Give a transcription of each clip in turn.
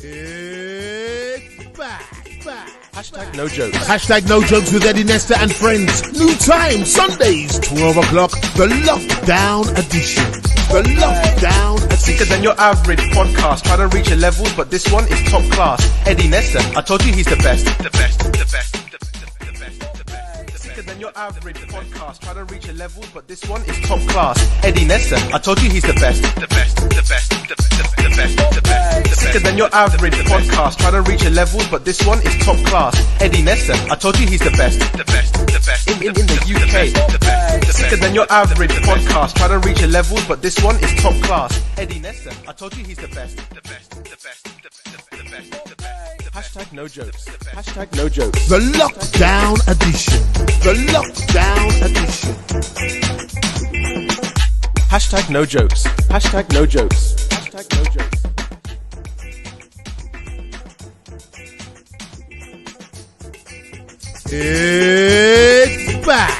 It's back. Hashtag no jokes. Hashtag no jokes with Eddie Nesta and friends. New time, Sundays, 12 o'clock. The lockdown edition. The lockdown edition. Sicker than your average podcast. Trying to reach your levels, but this one is top class. Eddie Nesta, I told you he's the best. The best. Sicker than your average podcast. Trying to reach your levels, but this one is top class. Eddie Nesta, I told you he's the best. The best. Sicker than your average podcast. Trying to reach your levels, but this one is top class. Eddie Nesta, I told you he's the best. The best. In the UK. Sicker than your average podcast. Trying to reach your levels, but this one is top class. Eddie Nesta, I told you he's the best. The best. Hashtag no jokes. Hashtag no jokes. The lockdown edition. The lockdown edition. Hashtag no jokes. Hashtag no jokes. Hashtag no jokes. It's back.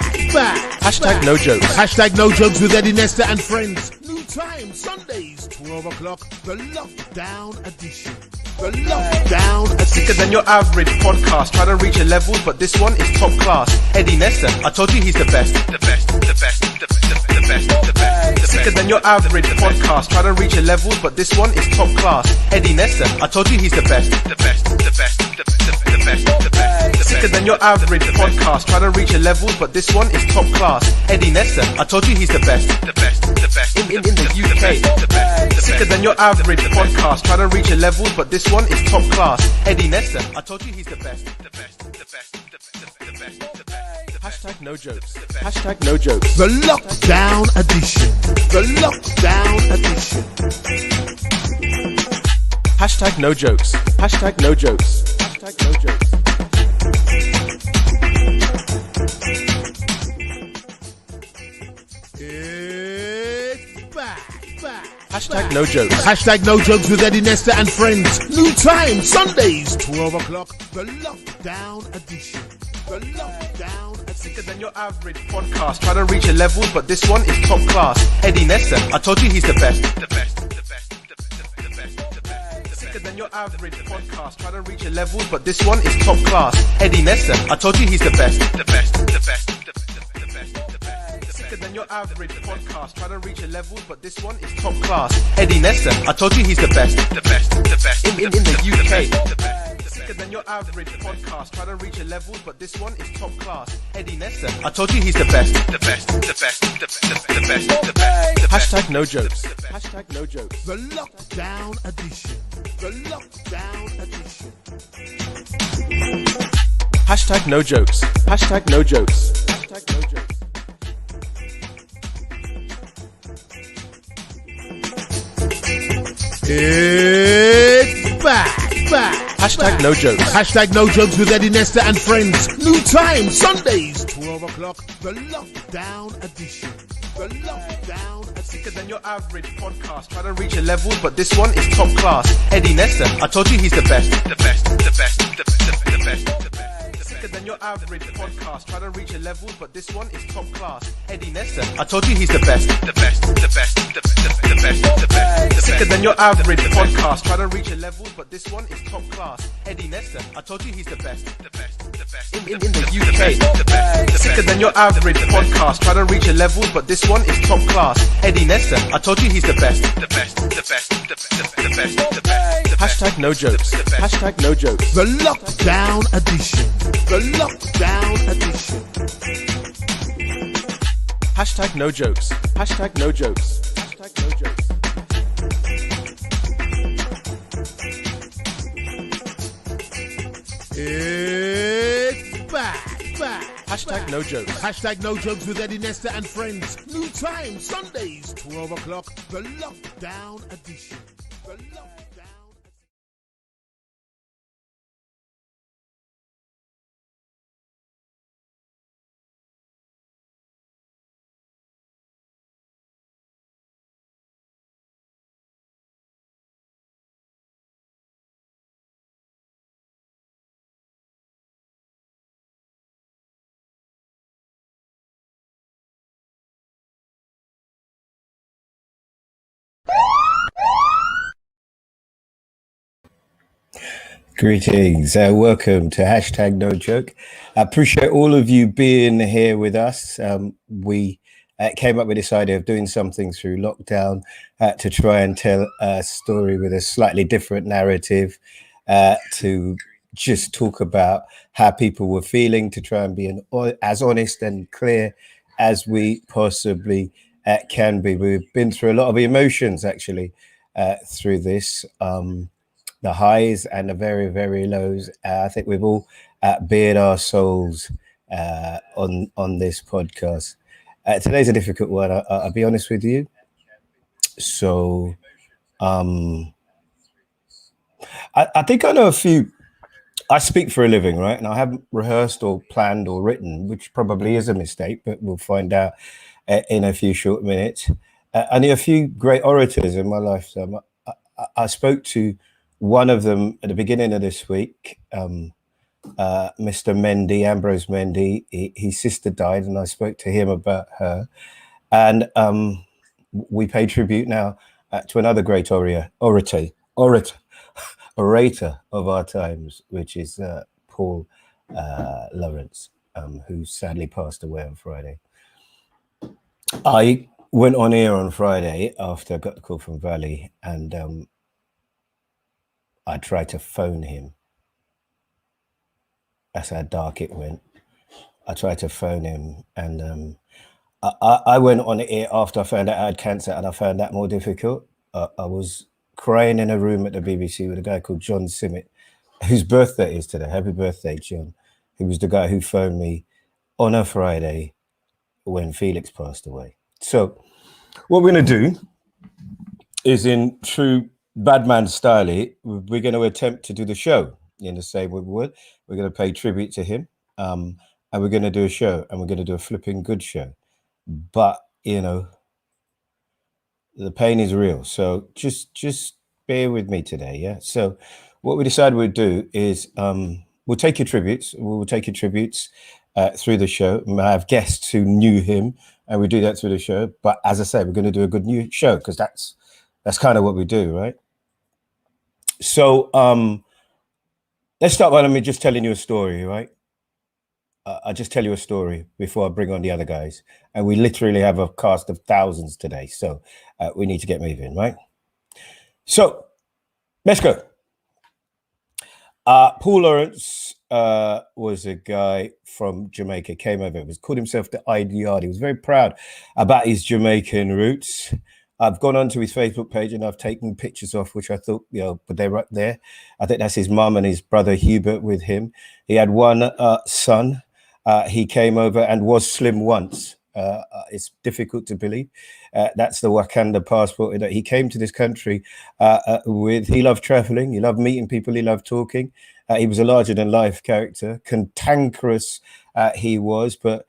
Hashtag no jokes. Hashtag no jokes with Eddie Nesta and friends. New time, Sundays, 12 o'clock. The lockdown edition. The lockdown edition. Sicker than your average podcast. Try to reach your levels, but this one is top class. Eddie Nesta, I told you he's the best. The best. Sicker than your average podcast. Try to reach your levels, but this one is top class. Eddie Nesta, I told you he's the best. The best. Sicker than your average podcast. Try to reach your levels, but this one is top class. Eddie Nesta, I told you he's the best. The best. In the UK. Sicker than your average podcast. Try to reach your levels, but this one is top class. Eddie Nesta, I told you he's the best. The best. Hashtag no jokes. Hashtag no jokes. The lockdown edition. The lockdown edition. Hashtag no jokes. Hashtag no jokes. Hashtag no jokes. It's back. Hashtag no jokes. Hashtag no jokes with Eddie Nesta and friends. New time, Sundays, 12 o'clock. The lockdown edition. The lockdown edition. Sicker than your average podcast. Try to reach your levels, but this one is top class. Eddie Nesta, I told you he's the best. The best. Sicker than your average podcast. Try to reach your levels, but this one is top class. Eddie Nesta, I told you he's the best. The best. Sicker than your average podcast. Try to reach your levels, but this one is top class. Eddie Nesta, I told you he's the best. The best. In the UK. Sicker than your average podcast. Try to reach your levels, but this one is top class. Eddie Nesta, I told you he's the best. The best. Hashtag no jokes. Hashtag no jokes. The lockdown edition. The lockdown edition. Hashtag no jokes. Hashtag no jokes. Hashtag no jokes. It's back. Hashtag no jokes. Hashtag no jokes with Eddie Nesta and friends. New time, Sundays, 12 o'clock. The lockdown edition. The lockdown edition. Sicker than your average podcast. Try to reach your levels, but this one is top class. Eddie Nesta, I told you he's the best. The best. Sicker than your average podcast. Try to reach your levels, but this one is top class. Eddie Nesta, I told you he's the best. The best. Sicker than your average podcast. Try to reach your levels, but this one is top class. Eddie Nesta, I told you he's the best. The best. In the UK. Sicker than your average podcast. Try to reach your levels, but this one is top class. Eddie Nesta, I told you he's the best. The best. Hashtag no jokes. Hashtag no jokes. The lockdown edition. The lockdown edition. Hashtag no jokes. Hashtag no jokes. Hashtag no jokes. It's back. Hashtag no jokes. Hashtag no jokes with Eddie Nesta and friends. New time, Sundays, 12 o'clock. The lockdown edition. The lockdown. Greetings. Welcome to hashtag No Joke. I appreciate all of you being here with us. We came up with this idea of doing something through lockdown to try and tell a story with a slightly different narrative, to just talk about how people were feeling, to try and be as honest and clear as we possibly can be. We've been through a lot of emotions actually through this. The highs and the very, very lows. I think we've all bared our souls on this podcast. Today's a difficult one. I'll be honest with you. So I think I know a few. I speak for a living, right? And I haven't rehearsed or planned or written, which probably is a mistake, but we'll find out in a few short minutes. I knew a few great orators in my lifetime. I spoke to one of them at the beginning of this week, Mr. Mendy, Ambrose Mendy. His sister died, and I spoke to him about her. And we pay tribute now to another great orator of our times, which is Paul Lawrence, who sadly passed away on Friday. I went on air on Friday after I got the call from Valley, and I tried to phone him. That's how dark it went. I tried to phone him, and I went on air after I found out I had cancer, and I found that more difficult. I was crying in a room at the BBC with a guy called John Simmet, whose birthday is today. Happy birthday, John. He was the guy who phoned me on a Friday when Felix passed away. So what we're going to do is, in true Badman style, we're going to attempt to do the show in the same way we would. We're going to pay tribute to him, and we're going to do a show, and we're going to do a flipping good show. But, you know, the pain is real. So just bear with me today, yeah? So what we decided we'd do is we'll take your tributes. We'll take your tributes through the show. I have guests who knew him, and we do that through the show. But as I say, we're going to do a good new show because that's kind of what we do, right? So let's start by me just telling you a story, right? I'll just tell you a story before I bring on the other guys. And we literally have a cast of thousands today. So we need to get moving, right? So let's go. Paul Lawrence was a guy from Jamaica, came over, called himself the Lighthearted. He was very proud about his Jamaican roots. I've gone onto his Facebook page and I've taken pictures off, which I thought, but they're right there. I think that's his mum and his brother Hubert with him. He had one son. He came over and was slim once. It's difficult to believe. That's the Wakanda passport that he came to this country with. He loved traveling. He loved meeting people. He loved talking. He was a larger than life character. Cantankerous he was, but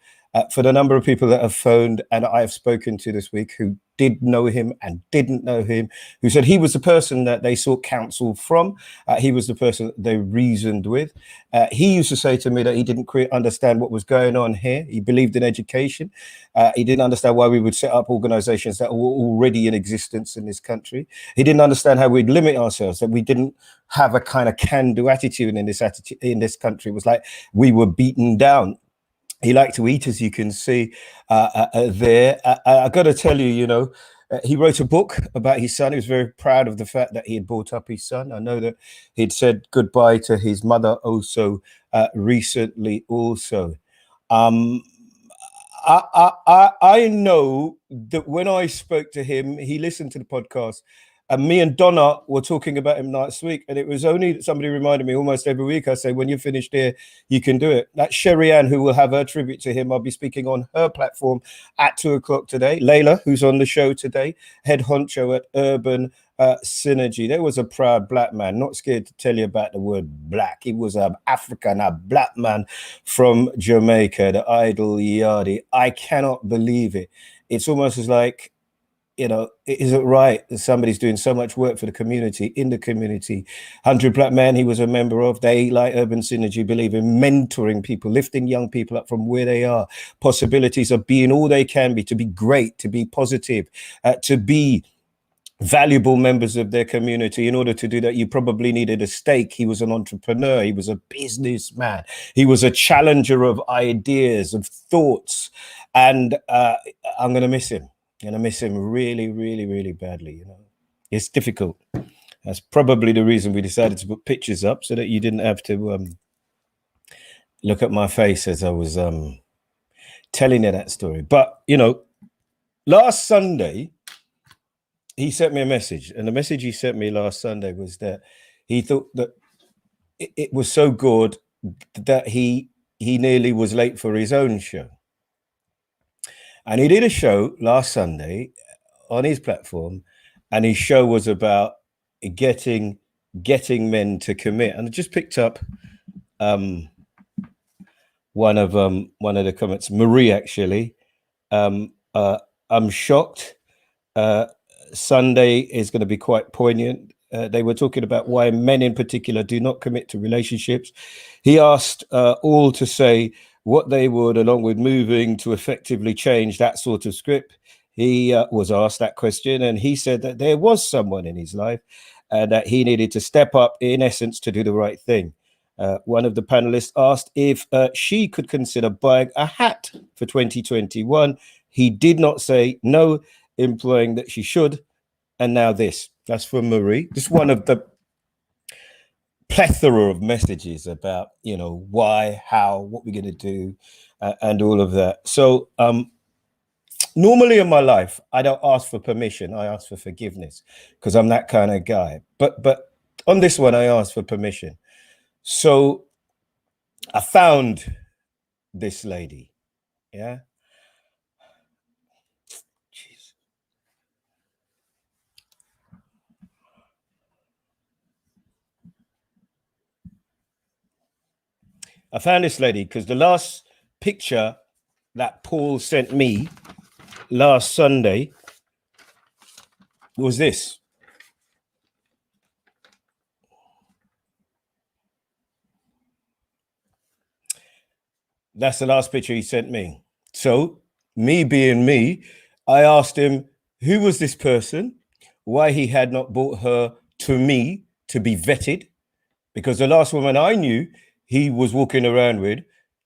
for the number of people that have phoned and I have spoken to this week who did know him and didn't know him, who said he was the person that they sought counsel from, he was the person that they reasoned with. He used to say to me that he didn't understand what was going on here. He believed in education. He didn't understand why we would set up organizations that were already in existence in this country. He didn't understand how we'd limit ourselves, that we didn't have a kind of can-do attitude in this country. It was like we were beaten down. He liked to eat, as you can see there. I got to tell you, he wrote a book about his son. He was very proud of the fact that he had brought up his son. I know that he'd said goodbye to his mother also recently also. I know that when I spoke to him, he listened to the podcast. And me and Donna were talking about him last week, and it was only that somebody reminded me almost every week. I say, when you're finished here, you can do it. That's Sherry Ann, who will have her tribute to him. I'll be speaking on her platform at 2:00 today. Layla, who's on the show today, head honcho at Urban Synergy. There was a proud black man, not scared to tell you about the word black. He was an African, a black man from Jamaica, the Lighthearted. I cannot believe it. It's almost as like, is it right that somebody's doing so much work for the community, in the community? 100 Black Men he was a member of. They, like Urban Synergy, believe in mentoring people, lifting young people up from where they are, possibilities of being all they can be, to be great, to be positive, to be valuable members of their community. In order to do that, you probably needed a stake. He was an entrepreneur. He was a businessman. He was a challenger of ideas, of thoughts. And I'm going to miss him. I'm going to miss him really, really, really badly. You know, it's difficult. That's probably the reason we decided to put pictures up, so that you didn't have to look at my face as I was telling you that story. But, you know, last Sunday, he sent me a message, and the message he sent me last Sunday was that he thought that it was so good that he nearly was late for his own show. And he did a show last Sunday on his platform, and his show was about getting men to commit. And I just picked up one of the comments, Marie, actually. I'm shocked. Sunday is going to be quite poignant. They were talking about why men in particular do not commit to relationships. He asked all to say what they would, along with moving to effectively change that sort of script. He was asked that question, and he said that there was someone in his life and that he needed to step up, in essence, to do the right thing. One of the panelists asked if she could consider buying a hat for 2021. He did not say no, implying that she should. And now this. That's from Marie. Just one of the plethora of messages about, you know, why, how, what we're going to do, and all of that. So normally in my life, I don't ask for permission. I ask for forgiveness, because I'm that kind of guy. But on this one, I asked for permission. So I found this lady. Yeah. Jeez. I found this lady because the last picture that Paul sent me last Sunday was this. That's the last picture he sent me. So, me being me, I asked him who was this person, why he had not brought her to me to be vetted, because the last woman I knew he was walking around with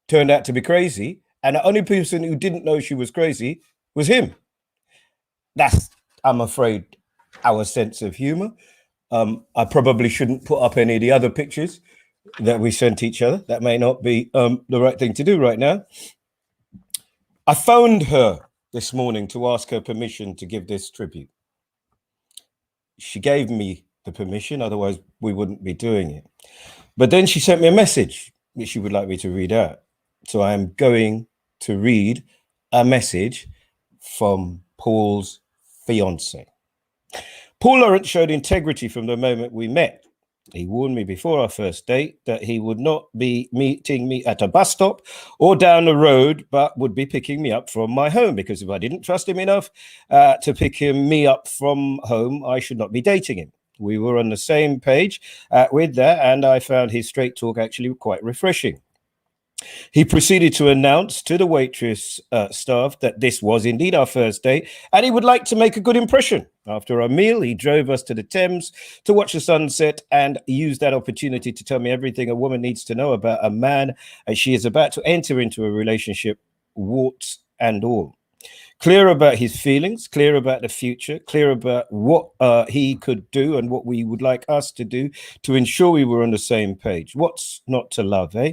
turned out to be crazy, and the only person who didn't know she was crazy was him. That's, I'm afraid, our sense of humor. I probably shouldn't put up any of the other pictures that we sent each other. That may not be the right thing to do right now. I phoned her this morning to ask her permission to give this tribute. She gave me the permission, otherwise we wouldn't be doing it. But then she sent me a message which she would like me to read out. So I am going to read a message from Paul's fiance. Paul Lawrence showed integrity from the moment we met. He warned me before our first date that he would not be meeting me at a bus stop or down the road, but would be picking me up from my home, because if I didn't trust him enough to pick me up from home, I should not be dating him. We were on the same page with that, and I found his straight talk actually quite refreshing. He proceeded to announce to the waitress staff that this was indeed our first date, and he would like to make a good impression. After our meal, he drove us to the Thames to watch the sunset and used that opportunity to tell me everything a woman needs to know about a man as she is about to enter into a relationship, warts and all. Clear about his feelings, clear about the future, clear about what he could do and what we would like us to do to ensure we were on the same page. What's not to love, eh?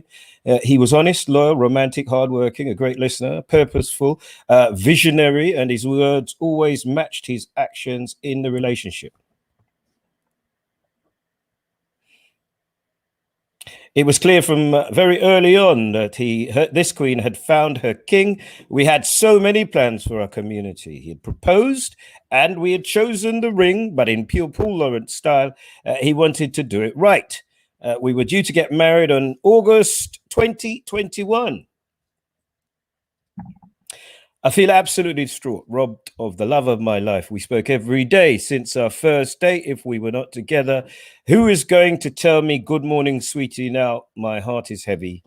He was honest, loyal, romantic, hardworking, a great listener, purposeful, visionary, and his words always matched his actions in the relationship. It was clear from very early on that this queen had found her king. We had so many plans for our community. He had proposed and we had chosen the ring, but in pure Paul Lawrence style, he wanted to do it right. We were due to get married on August 2021. I feel absolutely distraught, robbed of the love of my life. We spoke every day since our first date. If we were not together, who is going to tell me good morning, sweetie? Now my heart is heavy.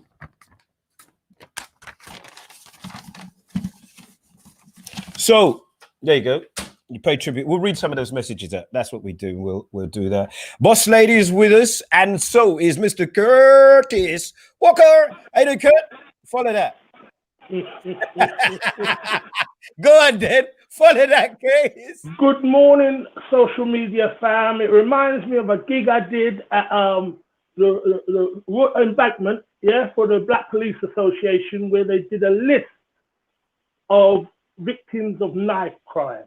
So there you go. You pay tribute. We'll read some of those messages out. That's what we do. We'll do that. Boss lady is with us, and so is Mr. Curtis Walker. Hey, there, Kurt. Follow that. Go on, then. Follow that, Curtis. Good morning, social media fam. It reminds me of a gig I did at the embankment, for the Black Police Association, where they did a list of victims of knife crime.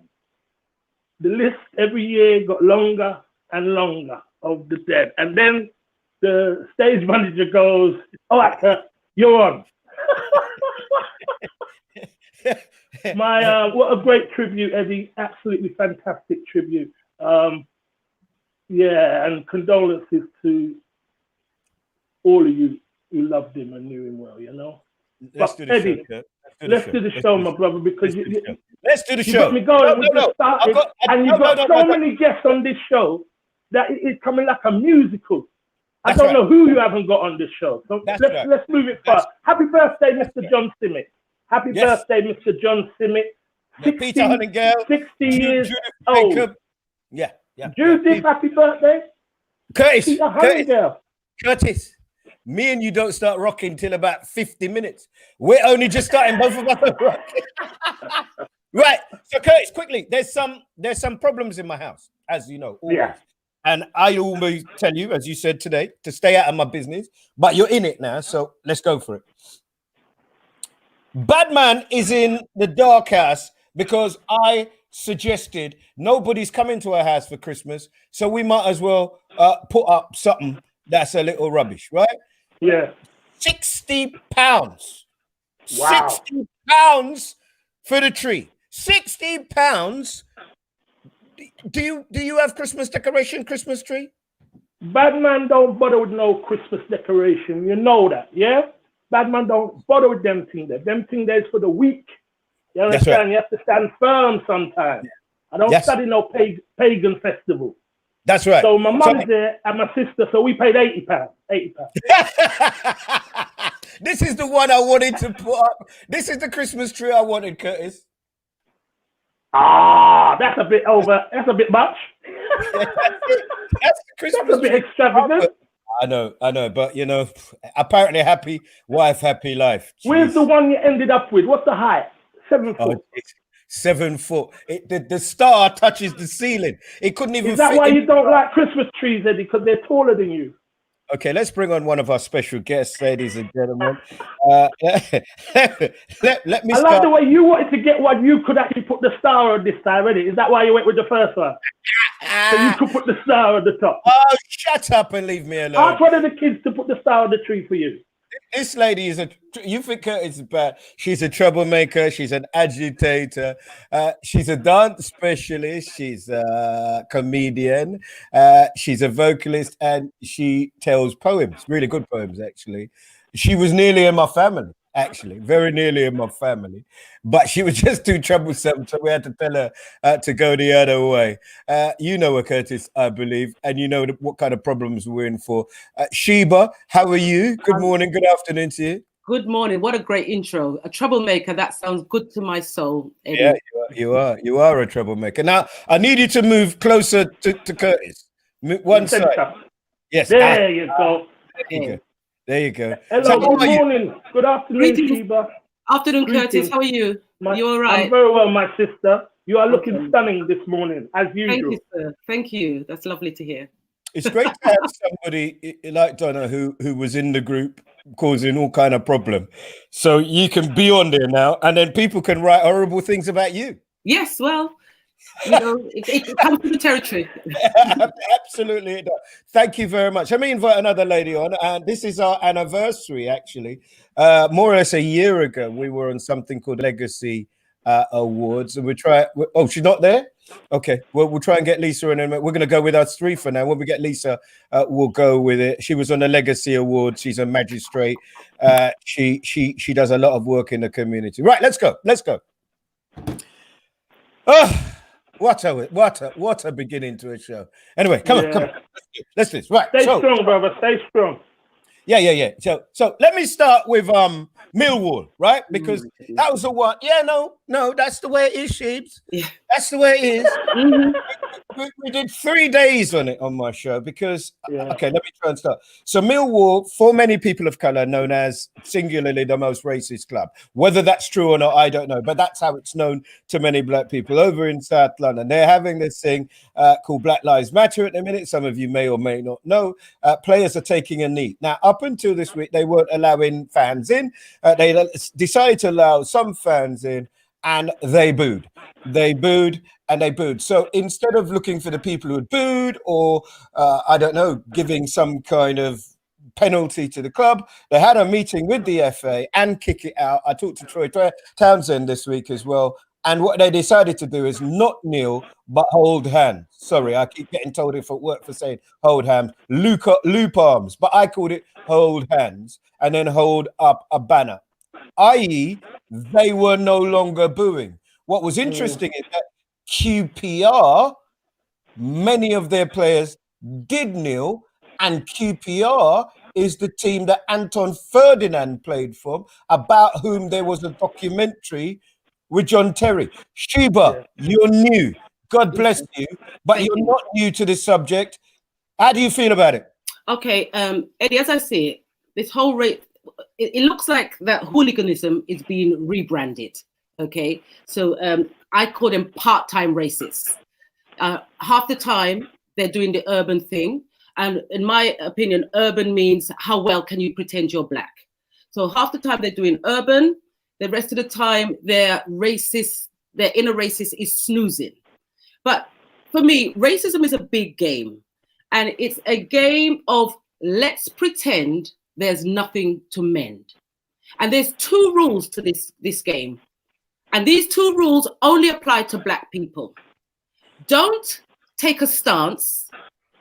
The list every year got longer and longer of the dead. And then the stage manager goes, all right, Kurt, you're on. What a great tribute, Eddie. Absolutely fantastic tribute. And condolences to all of you who loved him and knew him well, you know. Let's do the show. Let's do the show, my brother, because let's do the show. You got me going. And you've got so many guests on this show that it's coming like a musical. I don't know who you haven't got on this show. So let's move it fast. Happy birthday, Mr. John Simmitt. Happy birthday, Mr. John Simmitt. Peter Huntingale, 60 years old. Yeah. Judith, happy birthday. Curtis. Peter Huntingale. Curtis. Me and you don't start rocking till about 50 minutes. We're only just starting, both of us are rocking. Right. So Curtis, quickly, there's some problems in my house, as you know. Always. Yeah. And I always tell you, as you said today, to stay out of my business, but you're in it now, so let's go for it. Badman is in the dark house because I suggested nobody's coming to our house for Christmas, so we might as well put up something that's a little rubbish, right? Yeah. £60. Wow. £60 for the tree. £60. Do you have Christmas decoration, Christmas tree? Badman don't bother with no Christmas decoration. You know that, yeah? Badman don't bother with them things there. Them things there is for the weak. You understand? Right. You have to stand firm sometimes. I don't study no pagan festival. That's right. So my mum's there and my sister, so we paid £80. This is the one I wanted to put up. This is the Christmas tree I wanted, Curtis. That's a bit over. That's a bit much. That's the Christmas That's a bit extravagant. I know, but you know, apparently happy wife, happy life. Jeez. Where's the one you ended up with? What's the height? 7 foot. 7 foot. The star touches the ceiling. It couldn't even. Is that why you don't like Christmas trees, Eddie? Because they're taller than you. Okay, let's bring on one of our special guests, ladies and gentlemen. Let me start. I like the way you wanted to get one. You could actually put the star on this time, Eddie. Is that why you went with the first one? So you could put the star on the top. Oh, shut up and leave me alone. Ask one of the kids to put the star on the tree for you. This lady is you think Curtis is bad. She's a troublemaker. She's an agitator. She's a dance specialist. She's a comedian. She's a vocalist, and she tells poems, really good poems, actually. She was nearly in my family, actually, very nearly in my family, but she was just too troublesome, so we had to tell her to go the other way. You know her, Curtis, I believe, and you know what kind of problems we're in for. Sheba, how are you? Good morning, good afternoon to you. Good morning. What a great intro. A troublemaker. That sounds good to my soul, Eddie. Yeah, you are a troublemaker. Now, I need you to move closer to Curtis. One side. Yes. There you go. There you go. Hello, so, good morning. Good afternoon, Sheba. Afternoon, Curtis. How are you? You all right? I'm very well, my sister. You are looking stunning this morning, as usual. Thank you, sir. Thank you. That's lovely to hear. It's great to have somebody like Donna who was in the group causing all kind of problem. So you can be on there now, and then people can write horrible things about you. Yes, well, you know, it comes to the territory. Absolutely, it does. Thank you very much. Let me invite another lady on, and this is our anniversary, actually. More or less a year ago, we were on something called Legacy Awards, and oh, she's not there? Okay, well, we'll try and get Lisa in, and we're going to go with us three for now. When we get Lisa, we'll go with it. She was on the Legacy Awards. She's a magistrate. She does a lot of work in the community. Right, let's go. Oh, what a beginning to a show. Anyway, come on. Let's do this. Right. Stay strong, brother. Stay strong. Yeah. So let me start with Millwall, right? Because that was the one. Yeah, no, that's the way it is, Sheebs. Yeah. That's the way it is. Mhm. We did 3 days on it on my show because Yeah. okay, let me try and start. So Millwall, for many people of color, known as singularly the most racist club. Whether that's true or not, I don't know, but that's how it's known to many black people over in South London. They're having this thing called Black Lives Matter at the minute. Some of you may or may not know. Players are taking a knee. Now, up until this week, they weren't allowing fans in. They decided to allow some fans in, and they booed. They booed and they booed. So instead of looking for the people who had booed or, I don't know, giving some kind of penalty to the club, they had a meeting with the FA and kick it out. I talked to Troy Townsend this week as well. And what they decided to do is not kneel, but hold hands. Sorry, I keep getting told if it worked for saying hold hands, loop arms, but I called it hold hands and then hold up a banner, i.e., they were no longer booing. What was interesting is that QPR, many of their players did kneel, and QPR is the team that Anton Ferdinand played for, about whom there was a documentary with John Terry. Sheba, you're new. God bless you, but Thank you're you. not new to this subject. How do you feel about it? Okay, Eddie, as I see it, this whole rate, it looks like that hooliganism is being rebranded. Okay, so I call them part-time racists. Half the time they're doing the urban thing, and in my opinion, urban means how well can you pretend you're black. So half the time they're doing urban, the rest of the time they're racist. Their inner racist is snoozing. But for me, racism is a big game, and it's a game of let's pretend there's nothing to mend. And there's 2 rules to this game. And these 2 rules only apply to black people. Don't take a stance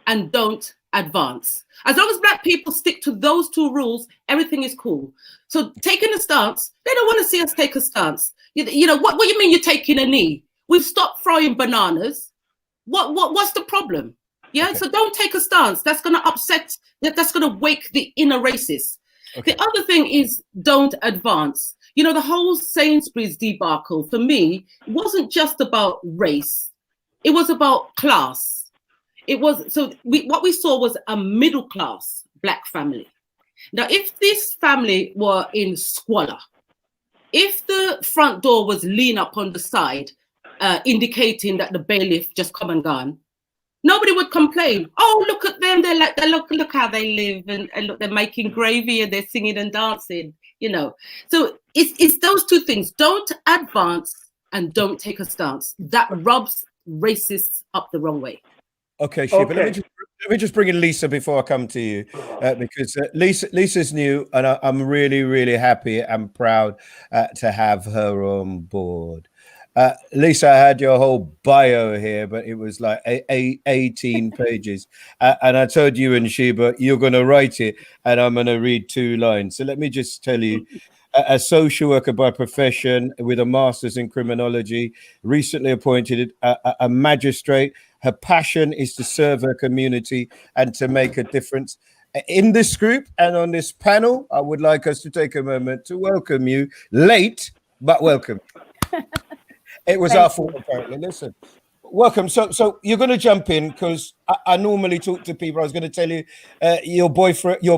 and don't advance. As long as black people stick to those 2 rules, everything is cool. So taking a stance, they don't want to see us take a stance. You know, what you mean you're taking a knee? We've stopped throwing bananas. What's the problem? Yeah, okay. So don't take a stance. That's going to upset, that's going to wake the inner racist. Okay. The other thing is don't advance. You know, the whole Sainsbury's debacle, for me, wasn't just about race. It was about class. It was, so what we saw was a middle class black family. Now, if this family were in squalor, if the front door was lean up on the side, indicating that the bailiff just come and gone, nobody would complain. Oh, look at them. They're like, look how they live, and look, they're making gravy and they're singing and dancing, you know. So it's those 2 things. Don't advance and don't take a stance. That rubs racists up the wrong way. Okay, Sheba, let me just bring in Lisa before I come to you, because Lisa's new, and I'm really, really happy and proud to have her on board. Lisa, I had your whole bio here, but it was like 18 pages. And I told you and Sheba, you're going to write it, and I'm going to read 2 lines. So let me just tell you, a social worker by profession with a master's in criminology, recently appointed a magistrate. Her passion is to serve her community and to make a difference. In this group and on this panel, I would like us to take a moment to welcome you. Late, but welcome. It was our fault, apparently. Listen, welcome. So you're going to jump in because I normally talk to people. I was going to tell you, your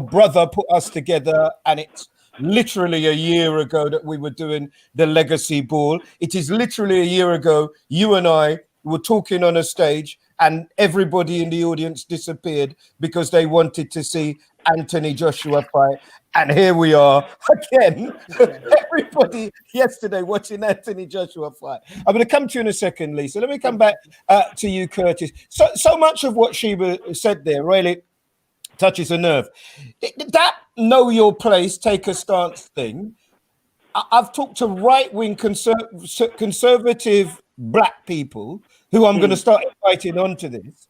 brother put us together, and it's literally a year ago that we were doing the legacy ball. It is literally a year ago you and I were talking on a stage, and everybody in the audience disappeared because they wanted to see Anthony Joshua fight. And here we are again. Everybody yesterday watching Anthony Joshua fight. I'm going to come to you in a second, Lisa. Let me come back to you, Curtis. So much of what Sheba said there really touches a nerve. That know your place, take a stance thing. I've talked to right-wing conservative black people who I'm going to start inviting onto this.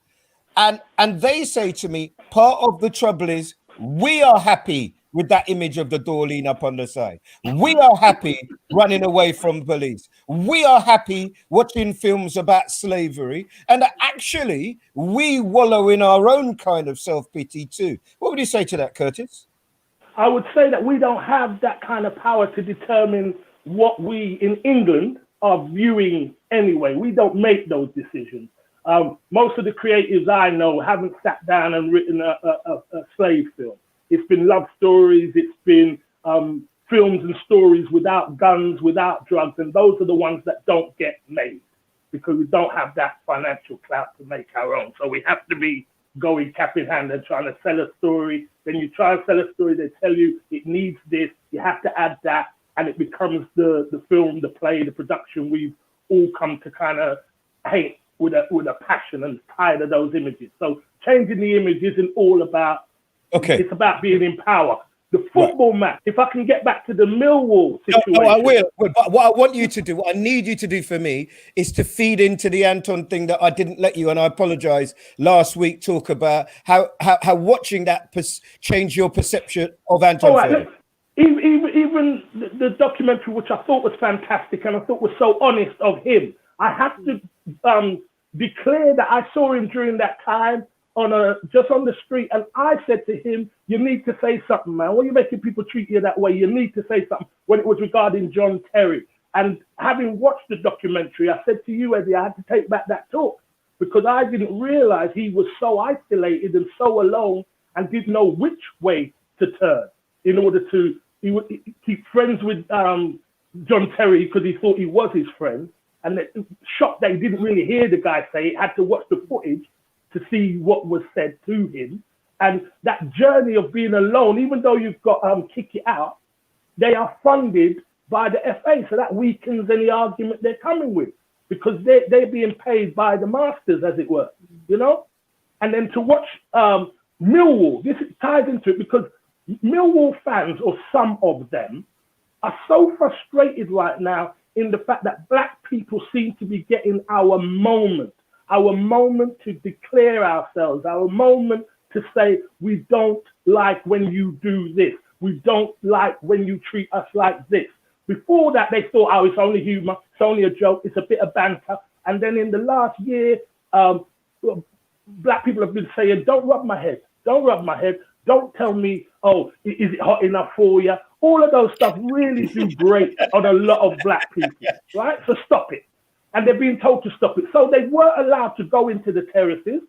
And they say to me, part of the trouble is we are happy with that image of the door lean up on the side. We are happy running away from police. We are happy watching films about slavery. And actually, we wallow in our own kind of self-pity too. What would you say to that, Curtis? I would say that we don't have that kind of power to determine what we in England are viewing anyway. We don't make those decisions. Most of the creatives I know haven't sat down and written a slave film. It's been love stories, it's been films and stories without guns, without drugs, and those are the ones that don't get made because we don't have that financial clout to make our own. So we have to be going cap in hand and trying to sell a story. Then you try and sell a story, they tell you it needs this, you have to add that, and it becomes the film, the play, the production we've all come to kind of hate with a passion and tired of those images. So changing the image isn't all about, it's about being in power. The football match, if I can get back to the Millwall situation. No, I will. But what I want you to do, what I need you to do for me is to feed into the Anton thing that I didn't let you, and I apologize, last week, talk about how watching that change your perception of Anton. All right, even the documentary, which I thought was fantastic and I thought was so honest of him, I have to declare that I saw him during that time just on the street, and I said to him, you need to say something, man. Why are you making people treat you that way? You need to say something, when it was regarding John Terry. And having watched the documentary, I said to you, Eddie, I had to take back that talk because I didn't realize he was so isolated and so alone and didn't know which way to turn in order to keep friends with John Terry because he thought he was his friend. And shocked that he didn't really hear the guy say it, had to watch the footage to see what was said to him. And that journey of being alone, even though you've got Kick It Out, they are funded by the FA. So that weakens any argument they're coming with because they're being paid by the masters, as it were, you know? And then to watch Millwall, this ties into it because Millwall fans, or some of them, are so frustrated right now in the fact that black people seem to be getting our moment to declare ourselves, our moment to say, we don't like when you do this. We don't like when you treat us like this. Before that, they thought, oh, it's only humor, it's only a joke, it's a bit of banter. And then in the last year, black people have been saying, don't rub my head, don't rub my head. Don't tell me, oh, is it hot enough for you? All of those stuff really do break on a lot of black people, right? So stop it. And they're being told to stop it. So they weren't allowed to go into the terraces.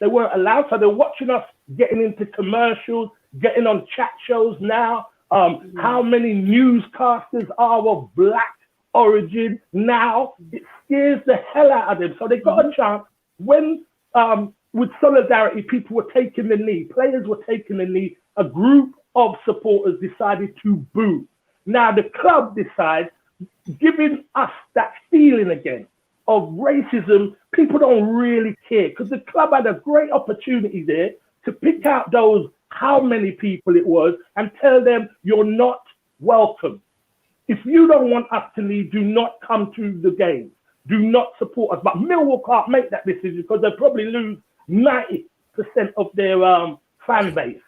They weren't allowed. So they're watching us getting into commercials, getting on chat shows now. How many newscasters are of black origin now? It scares the hell out of them. So they got a chance when, with solidarity, people were taking the knee, players were taking the knee, a group of supporters decided to boo. Now the club decides, giving us that feeling again of racism, people don't really care because the club had a great opportunity there to pick out those, how many people it was, and tell them you're not welcome. If you don't want us to leave, do not come to the game. Do not support us. But Millwall can't make that decision because they'll probably lose 90% of their fan base,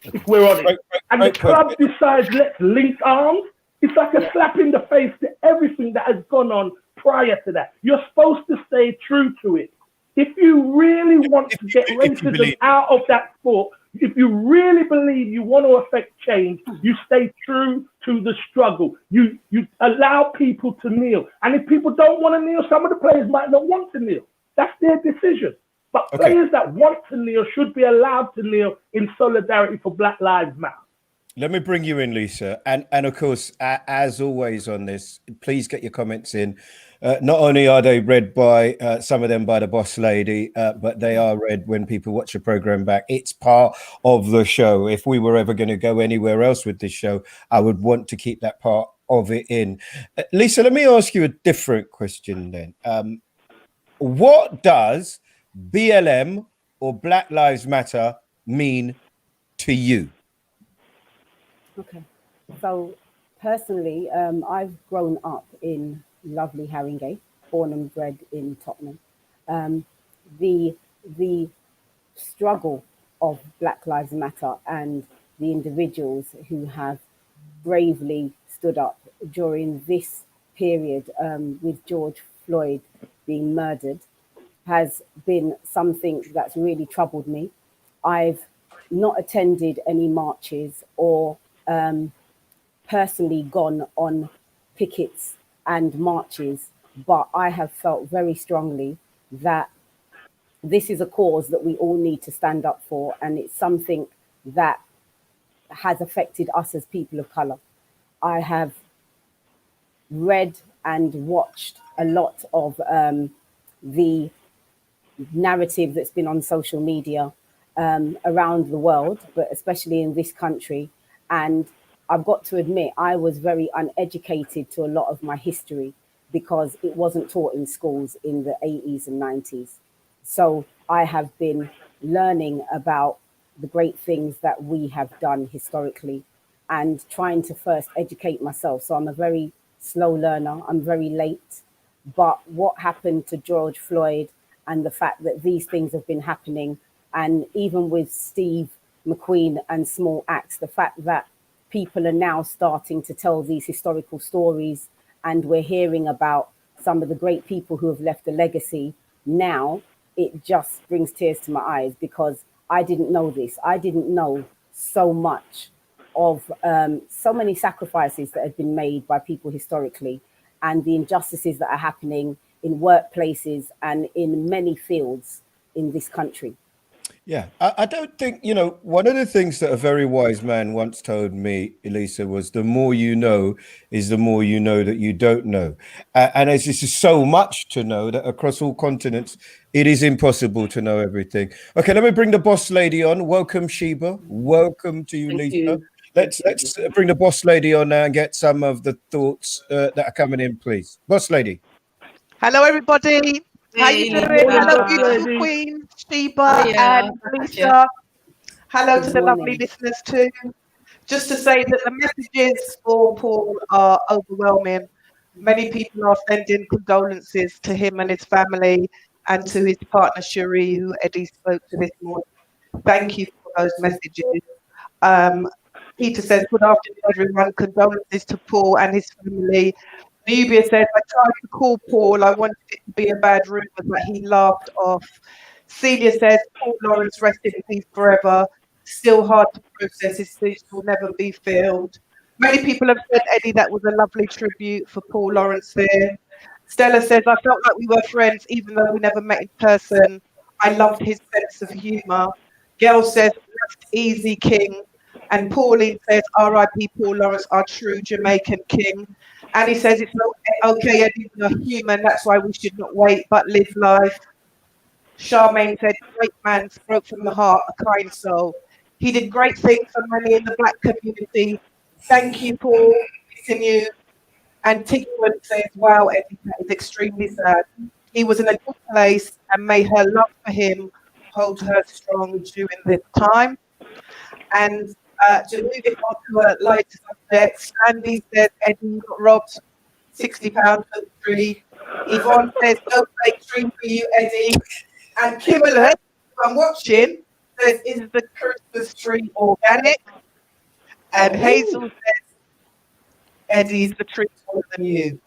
if we're honest. And the club decides, let's link arms. It's like a slap in the face to everything that has gone on prior to that. You're supposed to stay true to it. If you really want to get racism out of that sport, if you really believe you want to affect change, you stay true to the struggle. You allow people to kneel. And if people don't want to kneel, some of the players might not want to kneel. That's their decision. But players that want to kneel should be allowed to kneel in solidarity for Black Lives Matter. Let me bring you in, Lisa. And of course, as always on this, please get your comments in. Not only are they read by some of them by the boss lady, but they are read when people watch the program back. It's part of the show. If we were ever going to go anywhere else with this show, I would want to keep that part of it in. Lisa, let me ask you a different question then. What does BLM or Black Lives Matter mean to you? Okay, so personally, I've grown up in lovely Haringey, born and bred in Tottenham. The struggle of Black Lives Matter and the individuals who have bravely stood up during this period with George Floyd being murdered has been something that's really troubled me. I've not attended any marches or personally gone on pickets and marches, but I have felt very strongly that this is a cause that we all need to stand up for, and it's something that has affected us as people of color. I have read and watched a lot of the narrative that's been on social media around the world, but especially in this country. And I've got to admit, I was very uneducated to a lot of my history because it wasn't taught in schools in the 80s and 90s. So I have been learning about the great things that we have done historically and trying to first educate myself. So I'm a very slow learner. I'm very late. But what happened to George Floyd and the fact that these things have been happening, and even with Steve McQueen and Small Axe, the fact that people are now starting to tell these historical stories and we're hearing about some of the great people who have left a legacy now, it just brings tears to my eyes because I didn't know this. I didn't know so much of so many sacrifices that have been made by people historically and the injustices that are happening in workplaces and in many fields in this country. Yeah, I don't think, one of the things that a very wise man once told me, Elisa, was the more you know is the more you know that you don't know. And there's just so much to know that across all continents, it is impossible to know everything. Okay, let me bring the boss lady on. Welcome, Sheba. Welcome to you, Thank Lisa. you. Let's bring the boss lady on now and get some of the thoughts that are coming in, please. Boss lady. Hello, everybody. How you Hey, doing? Hello, boss beautiful lady. Queen Sheba Hiya. and Lisa. Hello Good to the lovely morning. listeners too. Just to say that the messages for Paul are overwhelming. Many people are sending condolences to him and his family and to his partner Cherie, who Eddie spoke to this morning. Thank you for those messages. Peter says, good afternoon, everyone. Condolences to Paul and his family. Nubia says, I tried to call Paul. I wanted it to be a bad rumor, but he laughed off. Celia says, Paul Lawrence, rest in peace forever. Still hard to process. His speech will never be filled. Many people have said, Eddie, that was a lovely tribute for Paul Lawrence there. Stella says, I felt like we were friends, even though we never met in person. I loved his sense of humour. Gail says, rest easy, King. And Pauline says, R.I.P. Paul Lawrence, our true Jamaican king. And he says, it's not okay, Eddie, we're human, that's why we should not wait, but live life. Charmaine said, great man, spoke from the heart, a kind soul. He did great things for many in the black community. Thank you, Paul, missing you. And Tigran says, wow, Eddie, that is extremely sad. He was in a good place, and may her love for him hold her strong during this time. And to move it on to a lighter subject, Sandy says Eddie got robbed £60 for the tree. Yvonne says no fake tree for you, Eddie. And Kimberly, who I'm watching, says is the Christmas tree organic? And Hazel says Eddie's the tree taller than you.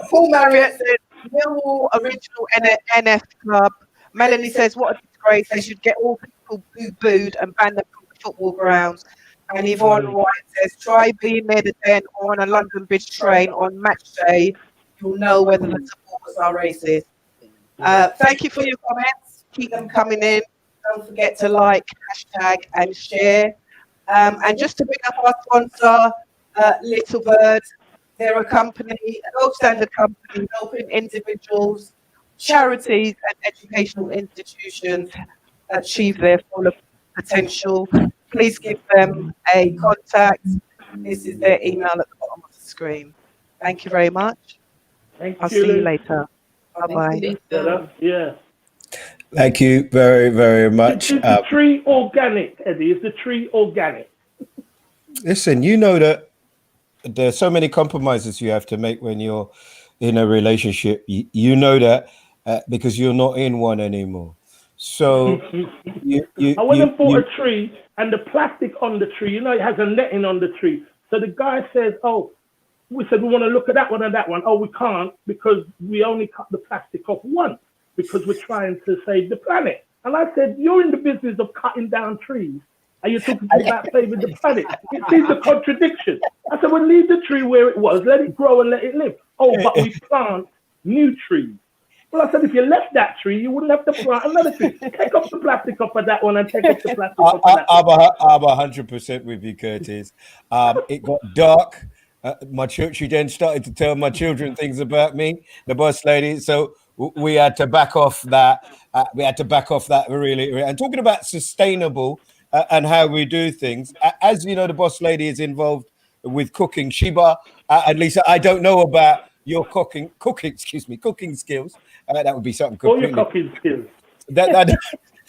Paul Marriott says Millwall original NF club. Melanie says what a disgrace, they should get all people booed and ban them from the football grounds. And Yvonne White says try being near the Den or on a London Bridge train on match day, you'll know whether the supporters are racist. Thank you for your comments, keep them coming in, don't forget to like, hashtag and share. And just to bring up our sponsor, Little Bird, they're a company, a gold standard company helping individuals, charities and educational institutions achieve their full potential. Please give them a contact. This is their email at the bottom of the screen. Thank you very much. I'll see you later. Bye-bye. Yeah. Thank you very, very much. Is the tree organic, Eddie? Is the tree organic? Listen, you know that there's so many compromises you have to make when you're in a relationship. You know that because you're not in one anymore. So I went and bought a tree, and the plastic on the tree, it has a netting on the tree. So the guy says, oh, we said we want to look at that one and that one. Oh, we can't because we only cut the plastic off once because we're trying to save the planet. And I said, you're in the business of cutting down trees, and you're talking about saving the planet. It seems a contradiction. I said, well, leave the tree where it was, let it grow and let it live. Oh, but we plant new trees. Well, I said, if you left that tree, you wouldn't have to plant another tree. Take off the plastic off of that one and take off the plastic off of that one. I'm 100% with you, Curtis. It got dark. She then started to tell my children things about me, the boss lady. So we had to back off that. Really. And talking about sustainable and how we do things, as you know, the boss lady is involved with cooking. Sheba and Lisa, I don't know about your cooking skills. That would be something completely. All your cooking skills.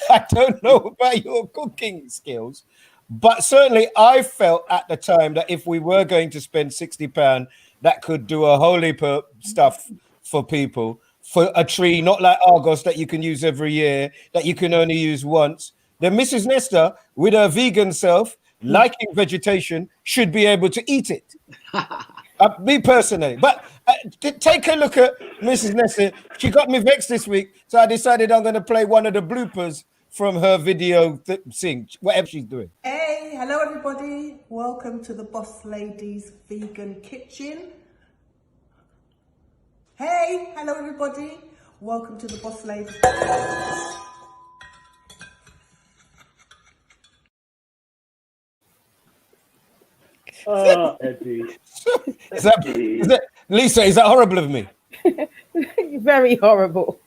I don't know about your cooking skills, but certainly I felt at the time that if we were going to spend £60, that could do a whole heap of stuff for people. For a tree, not like Argos that you can use every year, that you can only use once. Then Mrs. Nesta, with her vegan self, liking vegetation, should be able to eat it. Me personally. But take a look at Mrs. Nesta. She got me vexed this week, so I decided I'm going to play one of the bloopers from her video thing, whatever she's doing. Hey, hello everybody. Welcome to the Boss Lady's Vegan Kitchen. Hey, hello everybody. Welcome to the Boss Lady. Oh, Eddie. Is that Lisa? Is that horrible of me? Very horrible.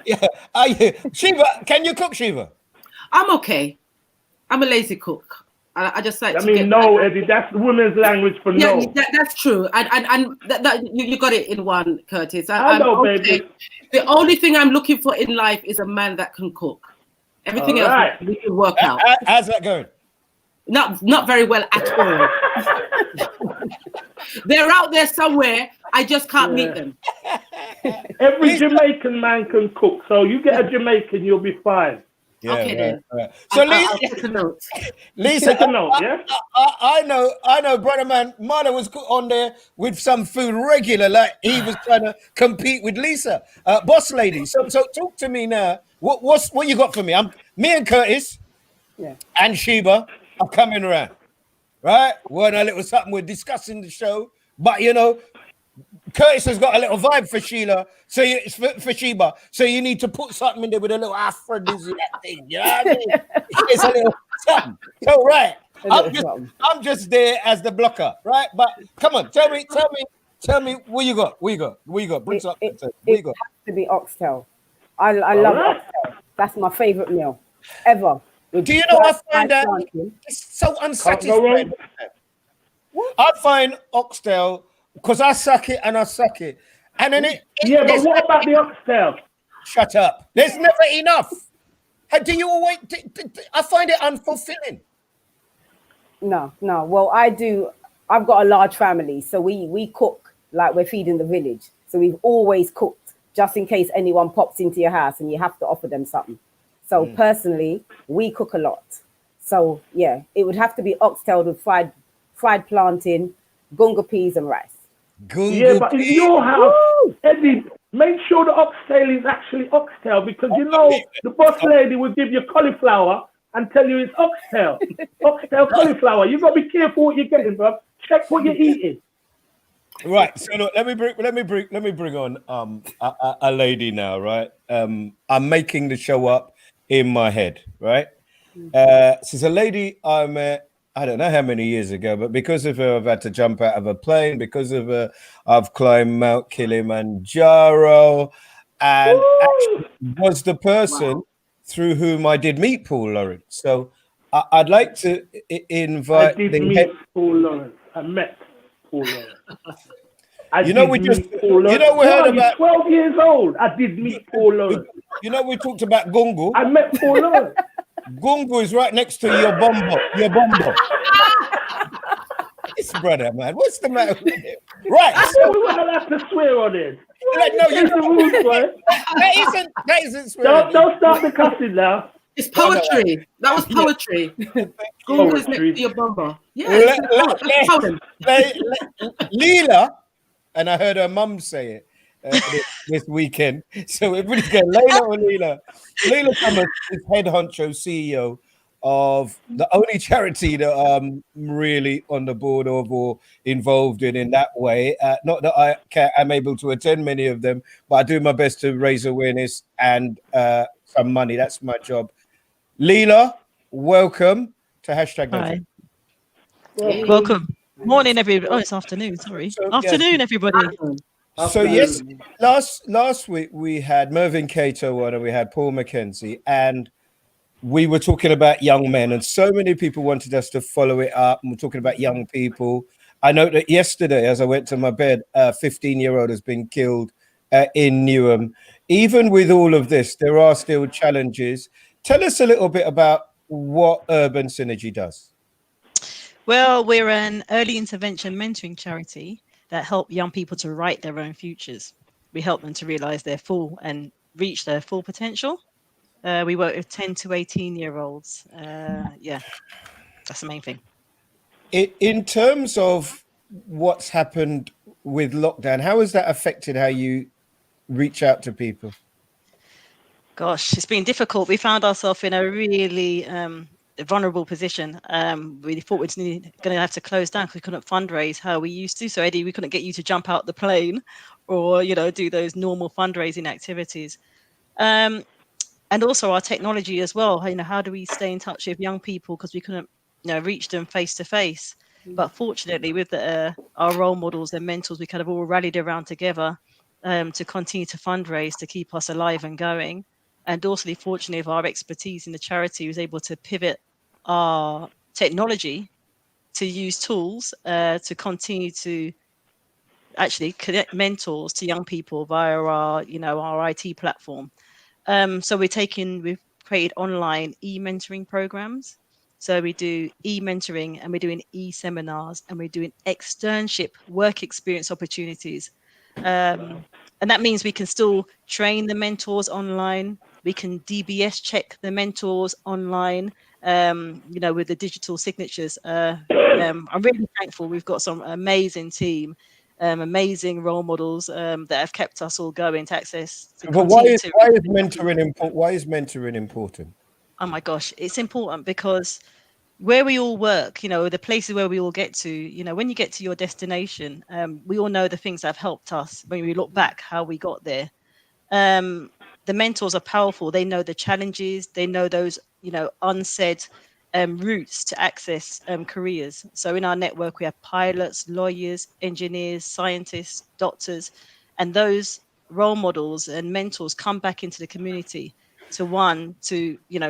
Yeah. Sheba, can you cook, Sheba? I'm okay. I'm a lazy cook. I just like. No, Eddie. That's women's language for no. Yeah, that's true. And you got it in one, Curtis. I know, okay. baby. The only thing I'm looking for in life is a man that can cook. Everything else we can work out. How's that going? Not very well at all. They're out there somewhere. I just can't meet them. Every Jamaican man can cook, so you get a Jamaican, you'll be fine. Yeah, okay, then. Right. So Lisa, take a note, yeah? I know, brother man, Marlon was on there with some food regular, like he was trying to compete with Lisa. Boss lady, so talk to me now. What you got for me? Me and Curtis and Sheba are coming around, right? We're a little something, we're discussing the show, but you know, Curtis has got a little vibe for Sheila, so for Sheba. So you need to put something in there with a little aphrodisiac thing. You know what I mean? It's a little something. So right, I'm just there as the blocker, right? But come on, tell me, what you got? Bring something. It has to be oxtail. I love oxtail. That's my favorite meal ever. Do you know I find that it's so unsatisfying? I find oxtail. Because I suck it, and then but what about the oxtail? Shut up. There's never enough. Do you always? I find it unfulfilling. No. Well, I do. I've got a large family, so we cook like we're feeding the village. So we've always cooked, just in case anyone pops into your house and you have to offer them something. So personally, we cook a lot. So yeah, it would have to be oxtail with fried plantain, gunga peas, and rice. But in your house, Eddie, make sure the oxtail is actually oxtail, because you know the boss lady will give you cauliflower and tell you it's oxtail. Oxtail cauliflower. You got to be careful what you're getting, bro. Check what you're eating. Right. So look, let me bring on a lady now. Right. I'm making the show up in my head. Right. She's a lady I met. I don't know how many years ago, but because of her, I've had to jump out of a plane. Because of her, I've climbed Mount Kilimanjaro, and actually was the person through whom I did meet Paul Lawrence. So I'd like to invite. I did meet Paul Lawrence. I met Paul Lawrence. We heard about 12 years old. I did meet Paul Lawrence. We talked about Gungu. I met Paul Lawrence. Gungu is right next to your bombo. This brother, man, what's the matter with him? Right, so we weren't allowed to swear on it. No, it's the rules, boy. That isn't swearing. Don't start the cussing now. It's poetry. That was poetry. Gungu is next to your bomber. Yeah. Leela, and I heard her mum say it. this weekend. So everybody's going, Layla or Leela? Leela Thomas is head honcho CEO of the only charity that I'm really on the board of or involved in that way. Not that I'm able to attend many of them, but I do my best to raise awareness and some money. That's my job. Leela, welcome to Hashtag No Hi. Filter. Welcome. Morning, everybody. Oh, it's afternoon. Sorry. Afternoon, everybody. So yes, last week we had Mervyn Cato on and we had Paul McKenzie, and we were talking about young men, and so many people wanted us to follow it up, and we're talking about young people. I know that yesterday, as I went to my bed, a 15-year-old has been killed in Newham. Even with all of this, there are still challenges. Tell us a little bit about what Urban Synergy does. Well, we're an early intervention mentoring charity that help young people to write their own futures. We help them to realize their full and reach their full potential. We work with 10 to 18-year-olds. Yeah, that's the main thing. In terms of what's happened with lockdown, how has that affected how you reach out to people? Gosh, it's been difficult. We found ourselves in a really vulnerable position. We thought we were going to have to close down because we couldn't fundraise how we used to. So Eddie, we couldn't get you to jump out the plane or, do those normal fundraising activities. And also our technology as well. How do we stay in touch with young people because we couldn't, reach them face to face. But fortunately, with our role models and mentors, we kind of all rallied around together to continue to fundraise to keep us alive and going. And also, fortunately, of our expertise in the charity, was able to pivot our technology to use tools to continue to actually connect mentors to young people via our IT platform. So we've created online e-mentoring programs. So we do e-mentoring and we're doing e-seminars and we're doing externship work experience opportunities. And that means we can still train the mentors online. We can DBS check the mentors online, with the digital signatures. I'm really thankful. We've got some amazing team, amazing role models that have kept us all going to access. But why is mentoring important? Oh my gosh, it's important because where we all work, the places where we all get to, when you get to your destination, we all know the things that have helped us when we look back, how we got there. The mentors are powerful. They know the challenges. They know those, unsaid routes to access careers. So in our network, we have pilots, lawyers, engineers, scientists, doctors, and those role models and mentors come back into the community to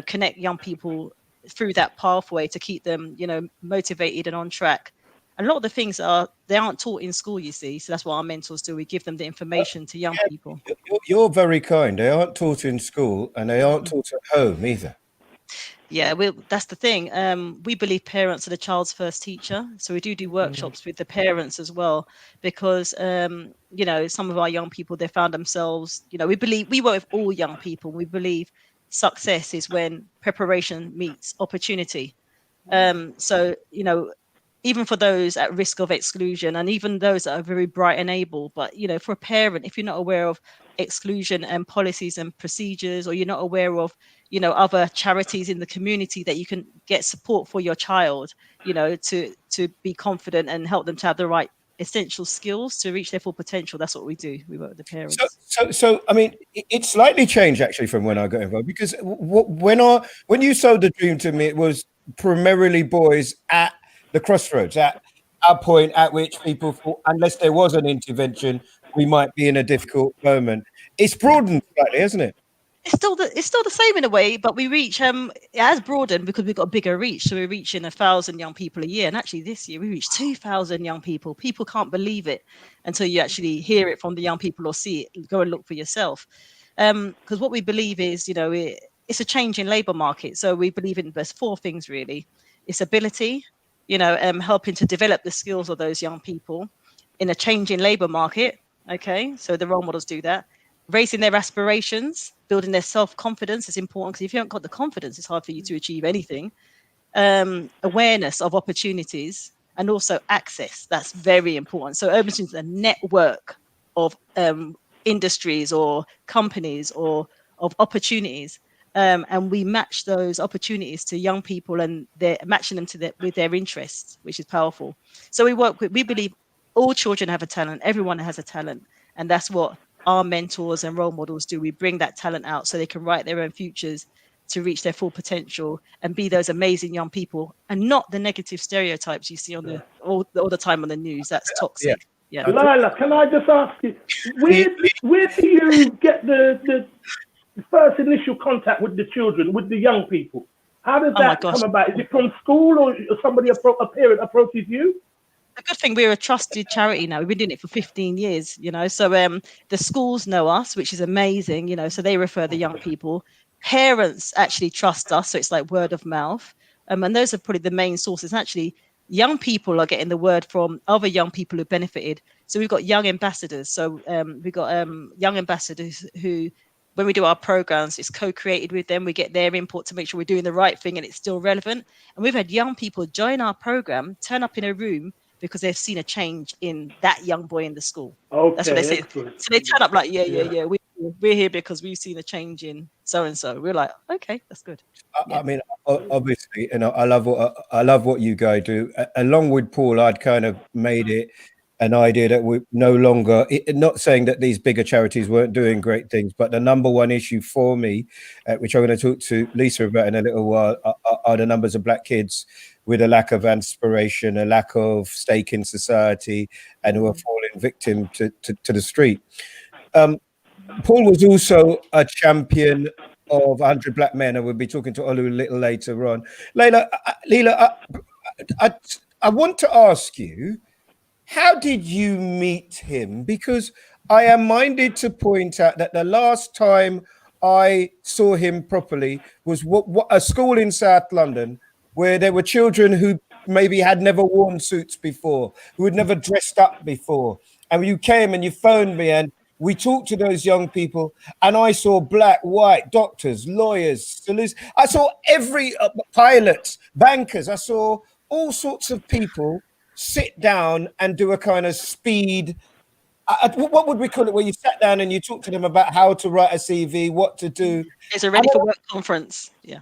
connect young people through that pathway to keep them, motivated and on track. And a lot of the things they aren't taught in school, you see. So that's what our mentors do. We give them the information to young people. You're very kind. They aren't taught in school and they aren't taught at home either. Yeah, that's the thing. We believe parents are the child's first teacher. So we do workshops with the parents as well, because, some of our young people, they found themselves, we work with all young people. We believe success is when preparation meets opportunity. So, even for those at risk of exclusion and even those that are very bright and able, but, for a parent, if you're not aware of exclusion and policies and procedures, or you're not aware of, other charities in the community that you can get support for your child, to be confident and help them to have the right essential skills to reach their full potential. That's what we do. We work with the parents. So I mean, it's slightly changed actually from when I got involved, because when you sold the dream to me, it was primarily boys at the crossroads, at a point at which people thought, unless there was an intervention, we might be in a difficult moment. It's broadened slightly, hasn't it? It's still the same in a way, but we reach it has broadened because we've got a bigger reach. So we're reaching 1,000 young people a year, and actually this year we reached 2,000 young people. People can't believe it until you actually hear it from the young people or see it. Go and look for yourself, because what we believe is, it's a change in labour market. So we believe in there's 4 things really: it's ability, helping to develop the skills of those young people in a changing labour market. Okay, so the role models do that. Raising their aspirations, building their self-confidence is important, because if you haven't got the confidence, it's hard for you to achieve anything. Awareness of opportunities, and also access. That's very important. So Urban Synergy is a network of industries or companies or of opportunities. And we match those opportunities to young people, and they're matching them to with their interests, which is powerful. So we believe all children have a talent, everyone has a talent, and that's what our mentors and role models do. We bring that talent out so they can write their own futures to reach their full potential and be those amazing young people, and not the negative stereotypes you see on all the time on the news. That's toxic. Yeah. Lila, can I just ask you, where do you get the first initial contact with the children, with the young people? How does that come about? Is it from school, or somebody, a parent approaches you? The good thing, we're a trusted charity now. We've been doing it for 15 years, you know. So the schools know us, which is amazing, you know. So they refer the young people. Parents actually trust us, so it's like word of mouth. And those are probably the main sources. Actually, young people are getting the word from other young people who benefited. So we've got young ambassadors. So we've got young ambassadors who, when we do our programs, it's co-created with them. We get their input to make sure we're doing the right thing and it's still relevant. And we've had young people join our program, turn up in a room because they've seen a change in that young boy in the school. Okay, that's what they say. Excellent. So they turn up like, yeah. We're here because we've seen a change in so and so. We're like, okay, that's good. I mean, obviously, you know, I love what you guys do. Along with Paul, I'd kind of made it an idea that we no longer, not saying that these bigger charities weren't doing great things, but the number one issue for me, which I'm going to talk to Lisa about in a little while, are the numbers of black kids with a lack of inspiration, a lack of stake in society, and who are falling victim to the street. Paul was also a champion of 100 Black Men, and we'll be talking to Olu a little later on. Leila, I want to ask you, how did you meet him? Because I am minded to point out that the last time I saw him properly was a school in South London where there were children who maybe had never worn suits before, who had never dressed up before. And you came and you phoned me and we talked to those young people, and I saw black, white, doctors, lawyers, solicitors. I saw every pilots, bankers. I saw all sorts of people sit down and do a kind of speed. What would we call it? Where you sat down and you talked to them about how to write a CV, what to do. It's a ready for work conference. Yeah.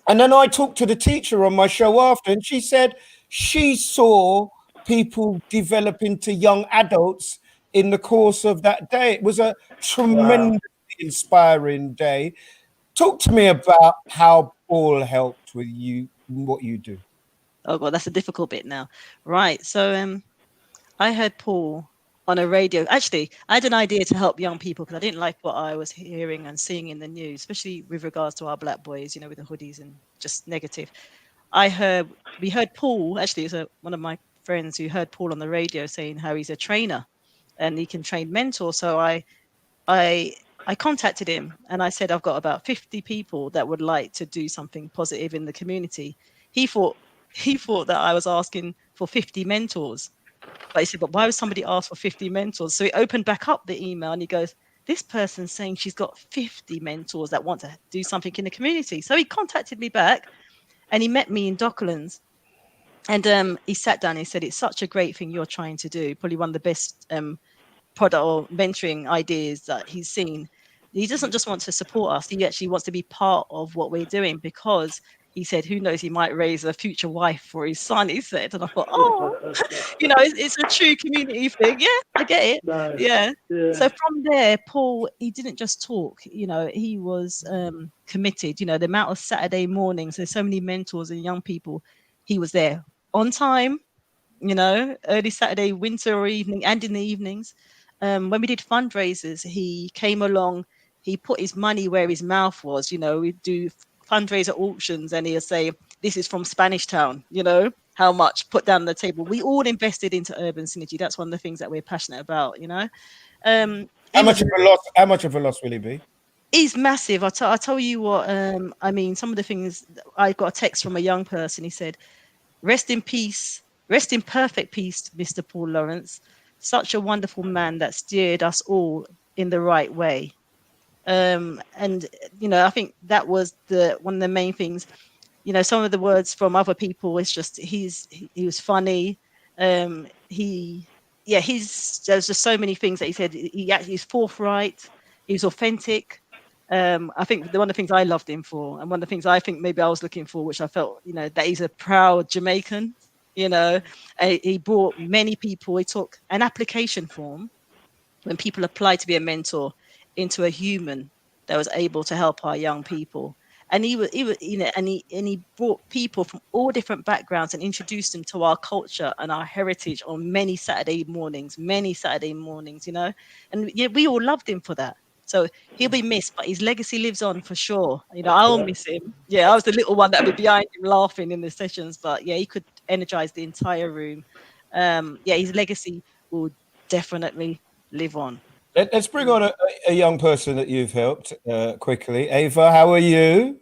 And then I talked to the teacher on my show after, and she said she saw people develop into young adults in the course of that day. It was a tremendously inspiring day. Talk to me about how Paul helped with you, what you do. Oh God, that's a difficult bit now. Right. So I heard Paul on a radio. Actually, I had an idea to help young people because I didn't like what I was hearing and seeing in the news, especially with regards to our black boys, you know, with the hoodies and just negative. We heard Paul, actually, it was one of my friends who heard Paul on the radio saying how he's a trainer and he can train mentors. So I contacted him and I said, I've got about 50 people that would like to do something positive in the community. He thought that I was asking for 50 mentors. But he said, but why would somebody ask for 50 mentors? So he opened back up the email and he goes, this person's saying she's got 50 mentors that want to do something in the community. So he contacted me back and he met me in Docklands. And he sat down and he said, it's such a great thing you're trying to do. Probably one of the best product or mentoring ideas that he's seen. He doesn't just want to support us. He actually wants to be part of what we're doing because he said, who knows, he might raise a future wife for his son, he said. And I thought, you know, it's a true community thing. Yeah, I get it. Nice. Yeah. So from there, Paul, he didn't just talk, you know, he was committed. You know, the amount of Saturday mornings, there's so many mentors and young people, he was there on time, you know, early Saturday, winter or evening, and in the evenings. When we did fundraisers, he came along, he put his money where his mouth was. You know, we do fundraiser auctions and he'll say, this is from Spanish Town, you know, how much, put down the table. We all invested into urban synergy. That's one of the things that we're passionate about, you know. How much of a loss will he be? He's massive. I'll tell you what, I mean, some of the things, I got a text from a young person. He said, rest in peace, rest in perfect peace, Mr. Paul Lawrence. Such a wonderful man that steered us all in the right way. And you know, I think that was one of the main things. You know, some of the words from other people is just he was funny. He yeah, there's just so many things that he said. He's forthright. He's authentic. I think one of the things I loved him for, and one of the things I think maybe I was looking for, which I felt, that he's a proud Jamaican. He brought many people. He took an application form when people applied to be a mentor into a human that was able to help our young people. And he brought people from all different backgrounds and introduced them to our culture and our heritage on many Saturday mornings, and yeah, we all loved him for that. So he'll be missed, but his legacy lives on for sure. I'll miss him. Yeah, I was the little one that would be behind him laughing in the sessions, but yeah, he could energize the entire room. Yeah, his legacy will definitely live on. Let's bring on a young person that you've helped quickly. Ava, how are you?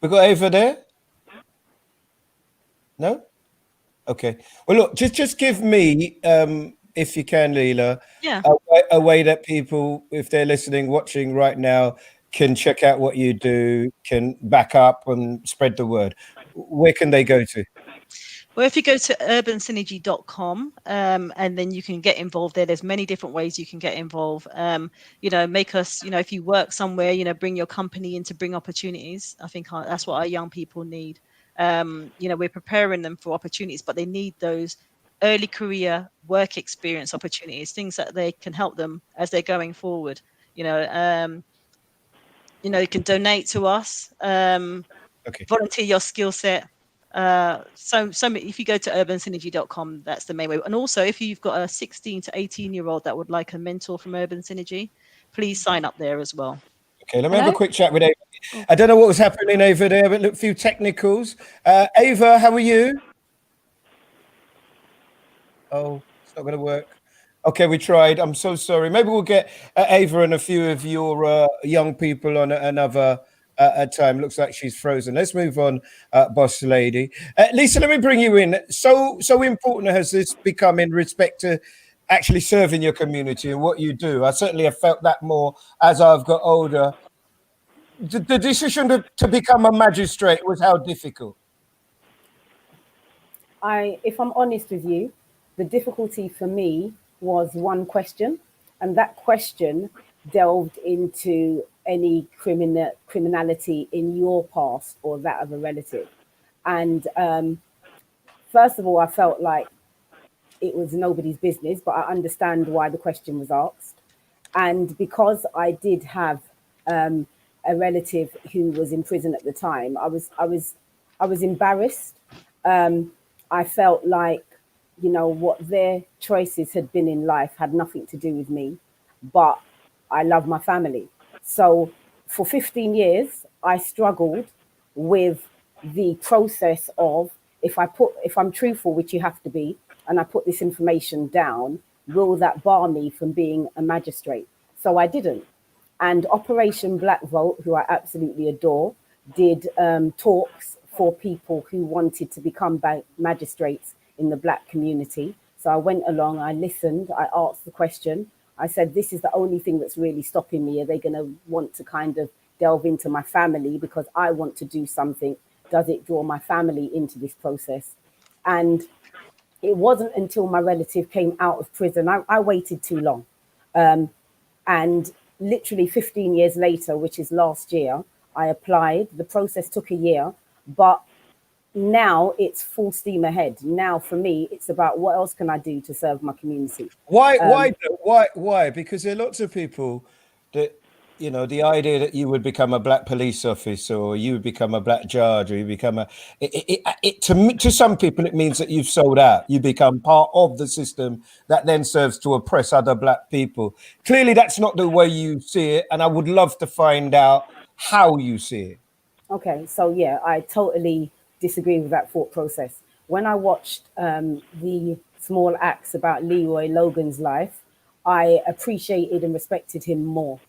We got Ava there? No? Okay. Well, look, just give me, if you can, Leela, Yeah. a way that people, if they're listening, watching right now, can check out what you do, can back up and spread the word. Where can they go to? Well, if you go to urbansynergy.com, and then you can get involved there. There's many different ways you can get involved. Make us, if you work somewhere, bring your company in to bring opportunities. I think that's what our young people need. We're preparing them for opportunities, but they need those early career work experience opportunities, things that they can help them as they're going forward. You can donate to us, Okay. volunteer your skill set. So if you go to urbansynergy.com, that's the main way. And also, if you've got a 16 to 18-year-old that would like a mentor from Urban Synergy, please sign up there as well. Okay, let me have a quick chat with Ava. I don't know what was happening over there, but look, a few technicals. Ava, how are you? Oh, it's not going to work. Okay, we tried. I'm so sorry. Maybe we'll get Ava and a few of your young people on another time. Looks like she's frozen. Let's move on, boss lady. Lisa, let me bring you in. So important has this become in respect to actually serving your community and what you do? I certainly have felt that more as I've got older. The decision to become a magistrate was how difficult? If I'm honest with you, the difficulty for me was one question, and that question delved into any criminality in your past or that of a relative. And first of all, I felt like it was nobody's business, but I understand why the question was asked. And because I did have a relative who was in prison at the time, I was embarrassed. I felt like, what their choices had been in life had nothing to do with me, but I love my family. So for 15 years, I struggled with the process of, if I'm truthful, which you have to be, and I put this information down, will that bar me from being a magistrate? So I didn't. And Operation Black Vote, who I absolutely adore, did talks for people who wanted to become magistrates in the Black community. So I went along, I listened, I asked the question. I said, this is the only thing that's really stopping me. Are they going to want to kind of delve into my family because I want to do something? Does it draw my family into this process? And it wasn't until my relative came out of prison. I waited too long. And literally 15 years later, which is last year, I applied. The process took a year, but now it's full steam ahead. Now for me, it's about what else can I do to serve my community? Why? Because there are lots of people that, the idea that you would become a Black police officer or you would become a Black judge or you become to some people, it means that you've sold out. You become part of the system that then serves to oppress other Black people. Clearly, that's not the way you see it. And I would love to find out how you see it. Okay, so yeah, I totally disagree with that thought process. When I watched the small acts about Leroy Logan's life, I appreciated and respected him more.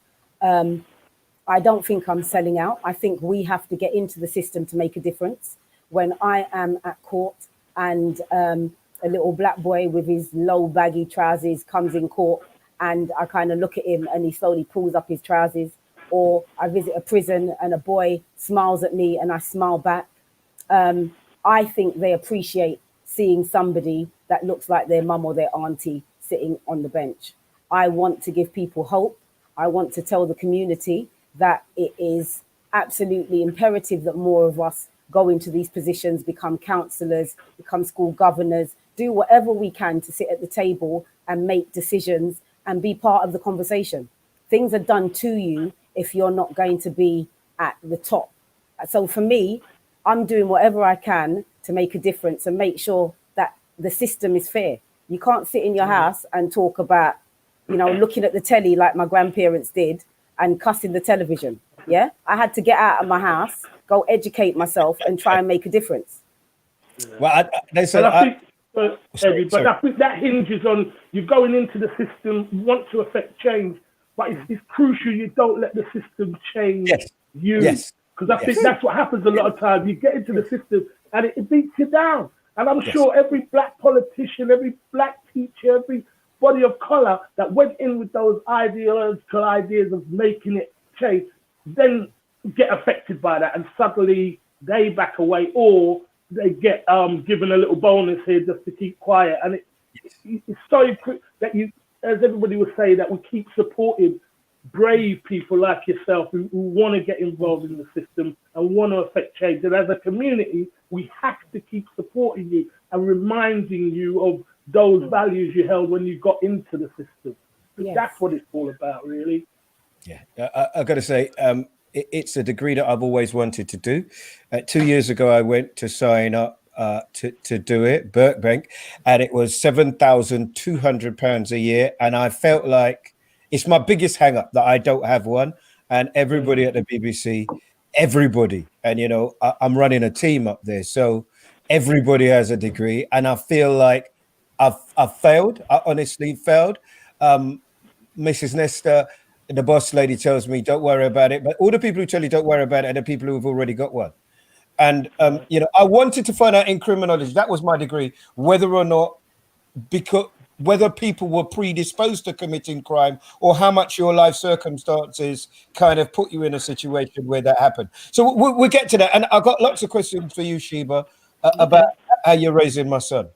I don't think I'm selling out. I think we have to get into the system to make a difference. When I am at court and a little Black boy with his low baggy trousers comes in court and I kind of look at him and he slowly pulls up his trousers, or I visit a prison and a boy smiles at me and I smile back. I think they appreciate seeing somebody that looks like their mum or their auntie sitting on the bench. I want to give people hope. I want to tell the community that it is absolutely imperative that more of us go into these positions, become councillors, become school governors, do whatever we can to sit at the table and make decisions and be part of the conversation. Things are done to you if you're not going to be at the top. So for me, I'm doing whatever I can to make a difference and make sure that the system is fair. You can't sit in your house and talk about, looking at the telly like my grandparents did and cussing the television. Yeah, I had to get out of my house, go educate myself and try and make a difference. Well, they said, I think that hinges on you going into the system, you want to affect change, but it's crucial you don't let the system change you. Yes. Because I think that's what happens a lot of times. You get into the system and it beats you down. And I'm sure every black politician, every black teacher, every body of color that went in with those ideological ideas of making it change, then get affected by that and suddenly they back away or they get given a little bonus here just to keep quiet. And it's so that you, as everybody would say, that we keep supporting brave people like yourself who want to get involved in the system and want to affect change. And as a community, we have to keep supporting you and reminding you of those values you held when you got into the system. Yes. That's what it's all about, really. Yeah, I've got to say, it's a degree that I've always wanted to do. 2 years ago, I went to sign up to do it, Birkbank, and it was £7,200 a year. And I felt like it's my biggest hang up that I don't have one. And everybody at the BBC, everybody, and I'm running a team up there. So everybody has a degree. And I feel like I've failed. I honestly failed. Mrs. Nesta, the boss lady, tells me, don't worry about it. But all the people who tell you don't worry about it are the people who have already got one. And, I wanted to find out in criminology, that was my degree, whether or not, whether people were predisposed to committing crime or how much your life circumstances kind of put you in a situation where that happened. So we'll get to that. And I've got lots of questions for you, Sheba, about how you're raising my son.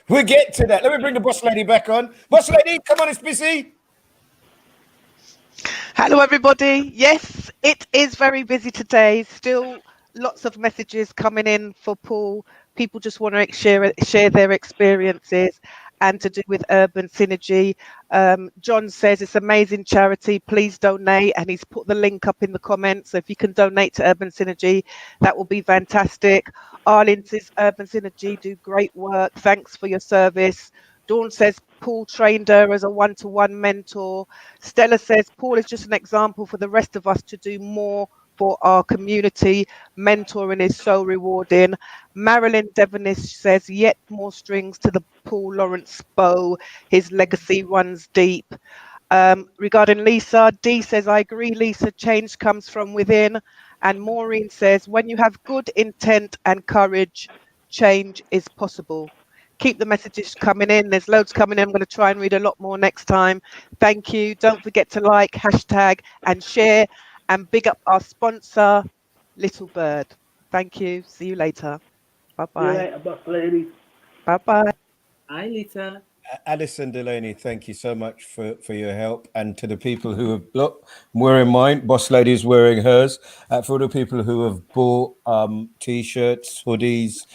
We'll get to that. Let me bring the boss lady back on. Boss lady, come on, it's busy. Hello, everybody. Yes, it is very busy today. Still lots of messages coming in for Paul. People just want to share their experiences and to do with Urban Synergy. John says it's amazing charity. Please donate. And he's put the link up in the comments. So if you can donate to Urban Synergy, that will be fantastic. Arlene says Urban Synergy do great work. Thanks for your service. Dawn says Paul trained her as a one-to-one mentor. Stella says Paul is just an example for the rest of us to do more for our community. Mentoring is so rewarding. Marilyn Devonish says yet more strings to the Paul Lawrence bow. His legacy runs deep. Regarding Lisa, D says, I agree, Lisa, change comes from within. And Maureen says, when you have good intent and courage, change is possible. Keep the messages coming in. There's loads coming in. I'm going to try and read a lot more next time. Thank you. Don't forget to like, hashtag and share. And big up our sponsor, Little Bird. Thank you. See you later. Bye-bye. See you later, boss lady. Bye-bye. Hi, Lisa. Alison Delaney, thank you so much for your help. And to the people who have, look, I'm wearing mine, boss lady is wearing hers. For the people who have bought T-shirts, hoodies,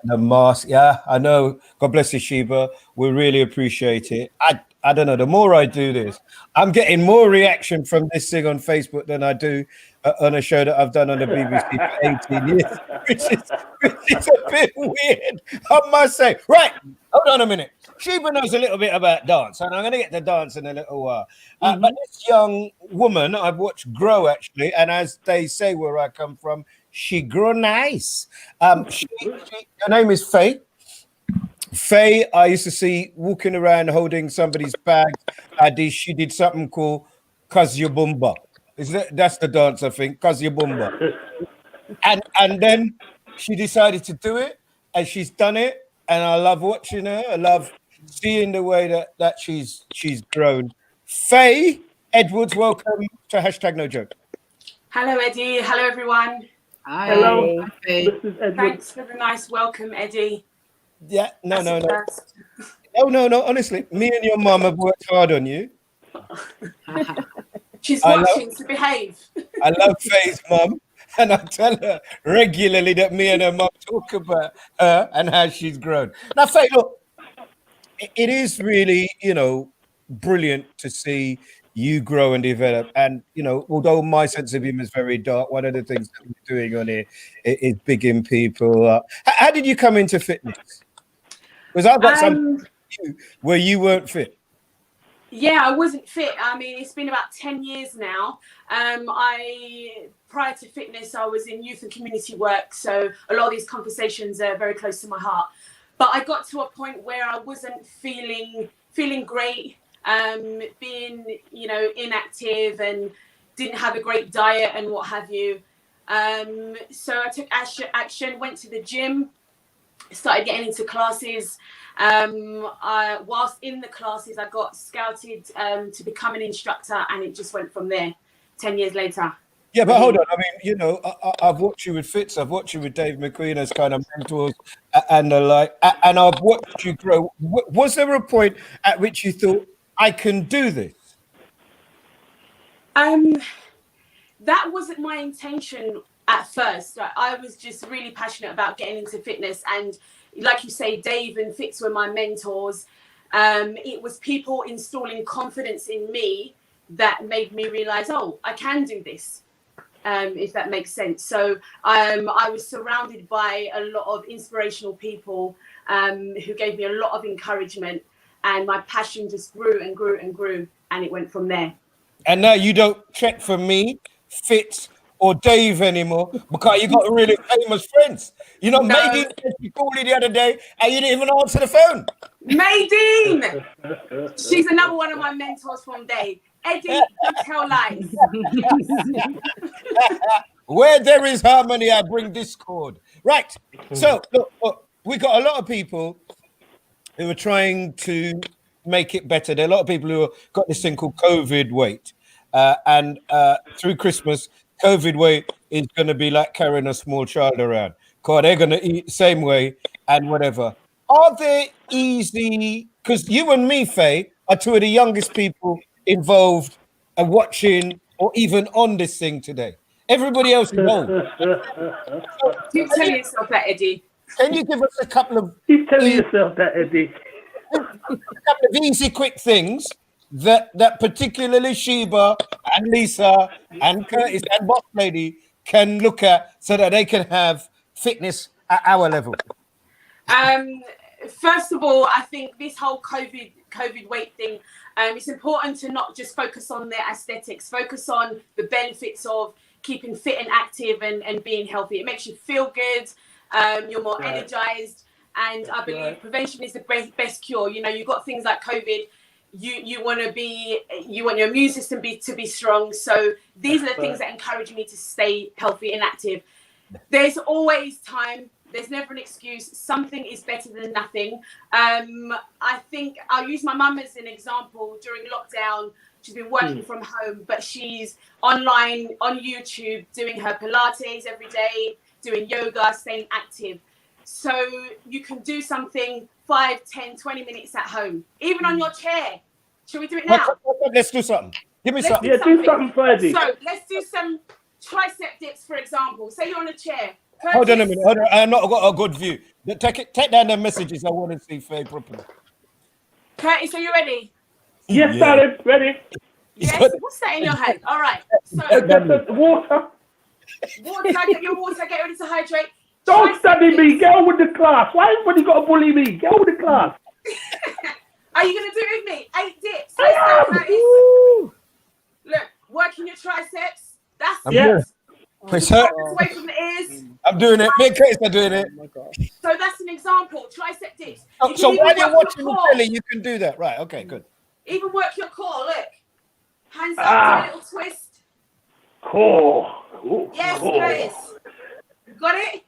the mask. Yeah, I know. God bless you, Sheba. We really appreciate it. I don't know, the more I do this, I'm getting more reaction from this thing on Facebook than I do on a show that I've done on the BBC for 18 years, which is a bit weird, I must say. Right, hold on a minute. Sheba knows a little bit about dance, and I'm going to get to dance in a little while. But this young woman I've watched grow, actually, and as they say where I come from, she grew nice. Her name is Faye. Faye, I used to see walking around holding somebody's bag. She did something called Kazyabumba. That's the dance, I think, Kazyabumba. And then she decided to do it, and she's done it. And I love watching her. I love seeing the way that she's grown. Faye Edwards, welcome to hashtag No Joke. Hello, Eddie. Hello, everyone. Hi. Hello. Hey. This is Edward. Thanks for the nice welcome, Eddie. Yeah, no. First. Oh, no. Honestly, me and your mum have worked hard on you. She's watching, so behave. I love Faye's mum, and I tell her regularly that me and her mum talk about her and how she's grown. Now, Faye, look, it is really, brilliant to see you grow and develop. And, although my sense of humor is very dark, one of the things that we're doing on here is bigging people up. How did you come into fitness? Because I've got something where you weren't fit. Yeah, I wasn't fit. I mean, it's been about 10 years now. Prior to fitness, I was in youth and community work. So a lot of these conversations are very close to my heart. But I got to a point where I wasn't feeling great, being, inactive and didn't have a great diet and what have you. So I took action, went to the gym, started getting into classes. Whilst in the classes, I got scouted to become an instructor, and it just went from there 10 years later. Yeah, but hold on. I mean, I've watched you with Fitz. I've watched you with Dave McQueen as kind of mentors and the like, and I've watched you grow. Was there a point at which you thought, I can do this? That wasn't my intention at first. I was just really passionate about getting into fitness, and like you say, Dave and Fitz were my mentors. It was people installing confidence in me that made me realize, I can do this. If that makes sense. So I was surrounded by a lot of inspirational people who gave me a lot of encouragement, and my passion just grew and grew and grew, and it went from there. And now you don't check for me, Fitz, or Dave anymore because you got really famous friends. Maydeen called you the other day and you didn't even answer the phone. Maydeen! She's another one of my mentors from Dave. Eddie, don't tell lies. Where there is harmony, I bring discord. Right. So, look, we got a lot of people who are trying to make it better. There are a lot of people who have got this thing called COVID weight. And through Christmas, COVID weight is going to be like carrying a small child around. God, they're going to eat the same way and whatever. Are they easy? Because you and me, Faye, are two of the youngest people involved and watching or even on this thing today. Everybody else is old. Keep telling yourself that, Eddie. Can you give us a couple of... Keep telling yourself that, Eddie. A couple of easy, quick things that particularly Sheba and Lisa and Curtis and Boss Lady can look at so that they can have fitness at our level? First of all, I think this whole COVID weight thing, it's important to not just focus on the aesthetics, focus on the benefits of keeping fit and active and being healthy. It makes you feel good, you're more energized, and I believe prevention is the best cure. You've got things like COVID, you want your immune system to be strong. So these are the things that encourage me to stay healthy and active. There's always time. There's never an excuse. Something is better than nothing. I think I'll use my mum as an example. During lockdown, she's been working from home, but she's online on YouTube doing her Pilates every day, doing yoga, staying active. So you can do something 5, 10, 20 minutes at home, even on your chair. Shall we do it now? Let's do something. Give me something. Yeah, do something, Freddie. So let's do some tricep dips, for example. Say you're on a chair. Curtis. Hold on a minute. I've not got a good view. Take down the messages. I want to see Faye properly. Curtis, are you ready? Yes, darling. Ready? Yes. What's that in your hand? All right. So water. Get your water. Get ready to hydrate. Don't study me. Get on with the class. Why everybody got to bully me? Get on with the class. Are you going to do it with me? 8 dips. Look, working your triceps. That's it. It's hurt. Away from the ears. I'm doing it. Me and Curtis are doing it. Oh my God. So that's an example. Tricep dips. So while you're watching the telly, you can do that. Right. Okay, good. Even work your core. Look. Hands up, do a little twist. Core. Yes, Curtis. You got it?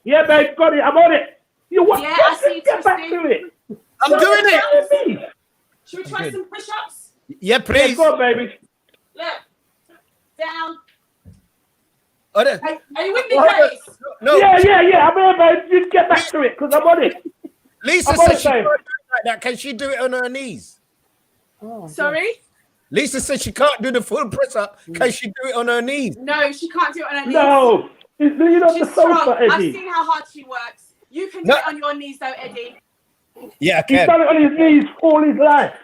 Yeah, babe, got it. I'm on it. You want? Yeah, I see you get back to it. I'm doing it. Should we try some push-ups? Yeah, please. Yeah, go on, baby. Look. Down. Are you with me, Curtis? No. Yeah. I'm here, man. Just get back to it, because I'm on it. Lisa said she can't do it like that. Can she do it on her knees? Oh, Sorry? Lisa said she can't do the full press up. Can she do it on her knees? No, she can't do it on her knees. No. She's doing it on the She's sofa, strong. Eddie. I've seen how hard she works. You can do it on your knees, though, Eddie. Yeah, I He's can. done it on his knees all his life.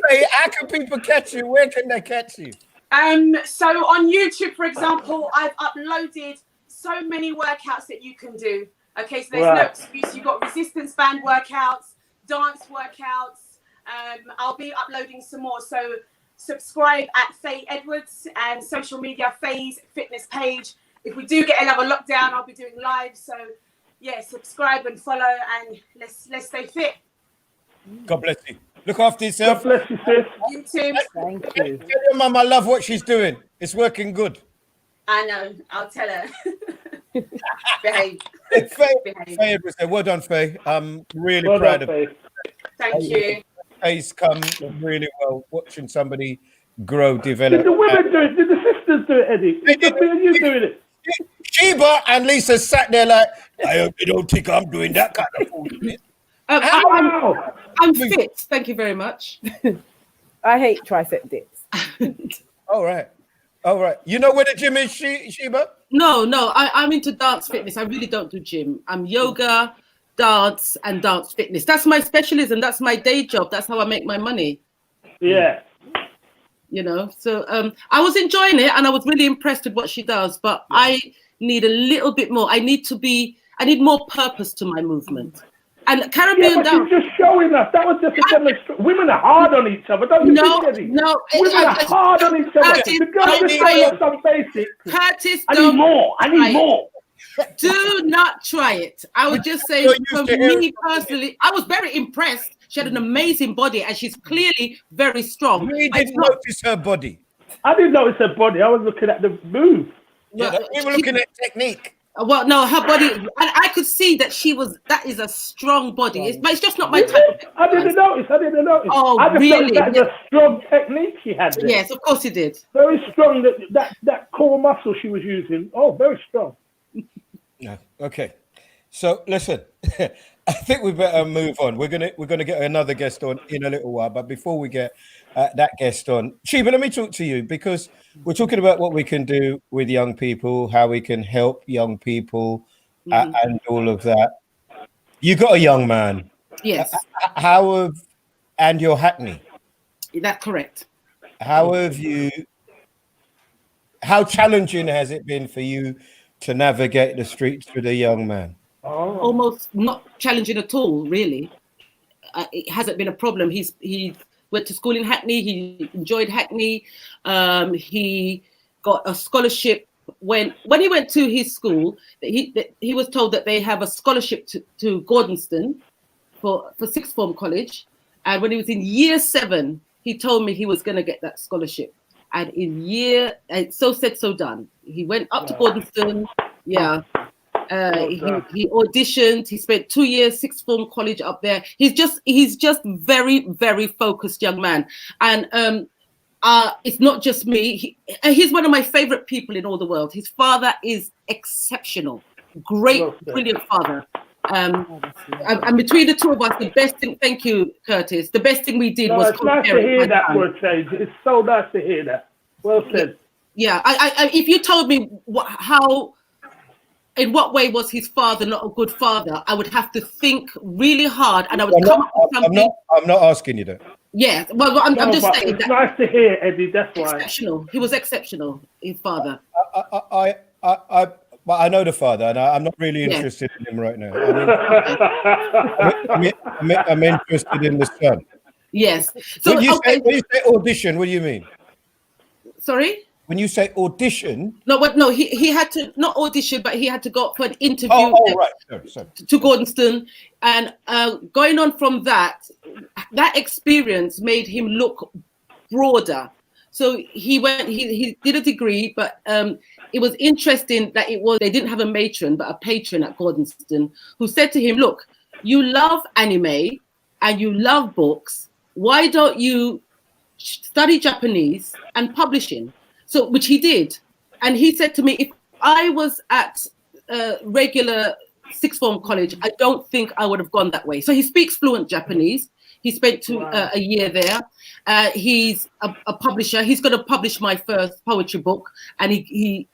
Hey, how can people catch you? Where can they catch you? So on YouTube, for example, I've uploaded so many workouts that you can do. Okay, so there's no excuse. You've got resistance band workouts, dance workouts. I'll be uploading some more. So subscribe at Faye Edwards and social media Faye's fitness page. If we do get another lockdown, I'll be doing live. So yeah, subscribe and follow, and let's stay fit. God bless you. Look after yourself. God bless you, sis. You too. thank you. Tell your mum I love what she's doing. It's working good. I know. I'll tell her. Behave. Faye, well done, Faye. I'm really proud of you. Thank you. Faye's come really well watching somebody grow, develop. Did the women do it? Did the sisters do it, Eddie? Did you doing it? Sheba and Lisa sat there like, I hope you don't think I'm doing that kind of foolishness. I'm fit. Thank you very much. I hate tricep dips. All right. You know where the gym is, Sheba? No. I'm into dance fitness. I really don't do gym. I'm yoga, dance, and dance fitness. That's my specialism. That's my day job. That's how I make my money. Yeah. You know, so I was enjoying it, and I was really impressed with what she does. But I need a little bit more. I need more purpose to my movement. And Caribbean dance. She's just showing us. That was just a demonstration. Women are hard on each other, don't you think, Eddie? No. Women are hard on each other. The girls just tell us some basics. Curtis, I need more. Do not try it. I would just say, for me personally, I was very impressed. She had an amazing body, and she's clearly very strong. We didn't notice her body. I didn't notice her body. I was looking at the move. Yeah, we were looking at technique. Well, no, her body, and I could see that that is a strong body. But it's just not my type of I didn't notice. Oh, I just really? That was a strong technique she had there. Yes, of course it did. Very strong. That core muscle she was using. Oh, very strong. Yeah. Okay. So listen, I think we better move on. We're gonna get another guest on in a little while, but before we get that guest on, Sheba, let me talk to you, because we're talking about what we can do with young people, how we can help young people, and all of that. You got a young man. Yes. And you're Hackney. That's correct. How challenging has it been for you to navigate the streets with a young man? Almost not challenging at all, really. It hasn't been a problem. He went to school in Hackney. He enjoyed Hackney. He got a scholarship when he went to his school. He was told that they have a scholarship to Gordonston for sixth form college. And when he was in year 7, he told me he was going to get that scholarship. And so said, so done. He went up to Gordonston. Yeah. He auditioned. He spent 2 years, sixth form college up there. He's just very, very focused young man. And it's not just me. He's one of my favorite people in all the world. His father is exceptional. Great, brilliant father. And between the two of us, the best thing, thank you, Curtis, the best thing we did was it's nice to hear that for a change. It's so nice to hear that. Well said. Yeah, I if you told me in what way was his father not a good father, I would have to think really hard, and I would come up with something. I'm not asking you that. Yeah, well, I'm just saying it's nice to hear, Eddie. That's why. Exceptional. He was exceptional. His father. But I know the father, and I'm not really interested in him right now. I'm interested in the son. Yes. So when you say audition, what do you mean? Sorry? When you say audition? No, he had to not audition, but he had to go for an interview right. Sorry. To Gordonston. And going on from that experience made him look broader. So he did a degree, but it was interesting that they didn't have a matron, but a patron at Gordonston who said to him, look, you love anime and you love books. Why don't you study Japanese and publishing. So, which he did. And he said to me, if I was at regular sixth form college, I don't think I would have gone that way. So he speaks fluent Japanese. He spent a year there. He's a publisher. He's going to publish my first poetry book. And he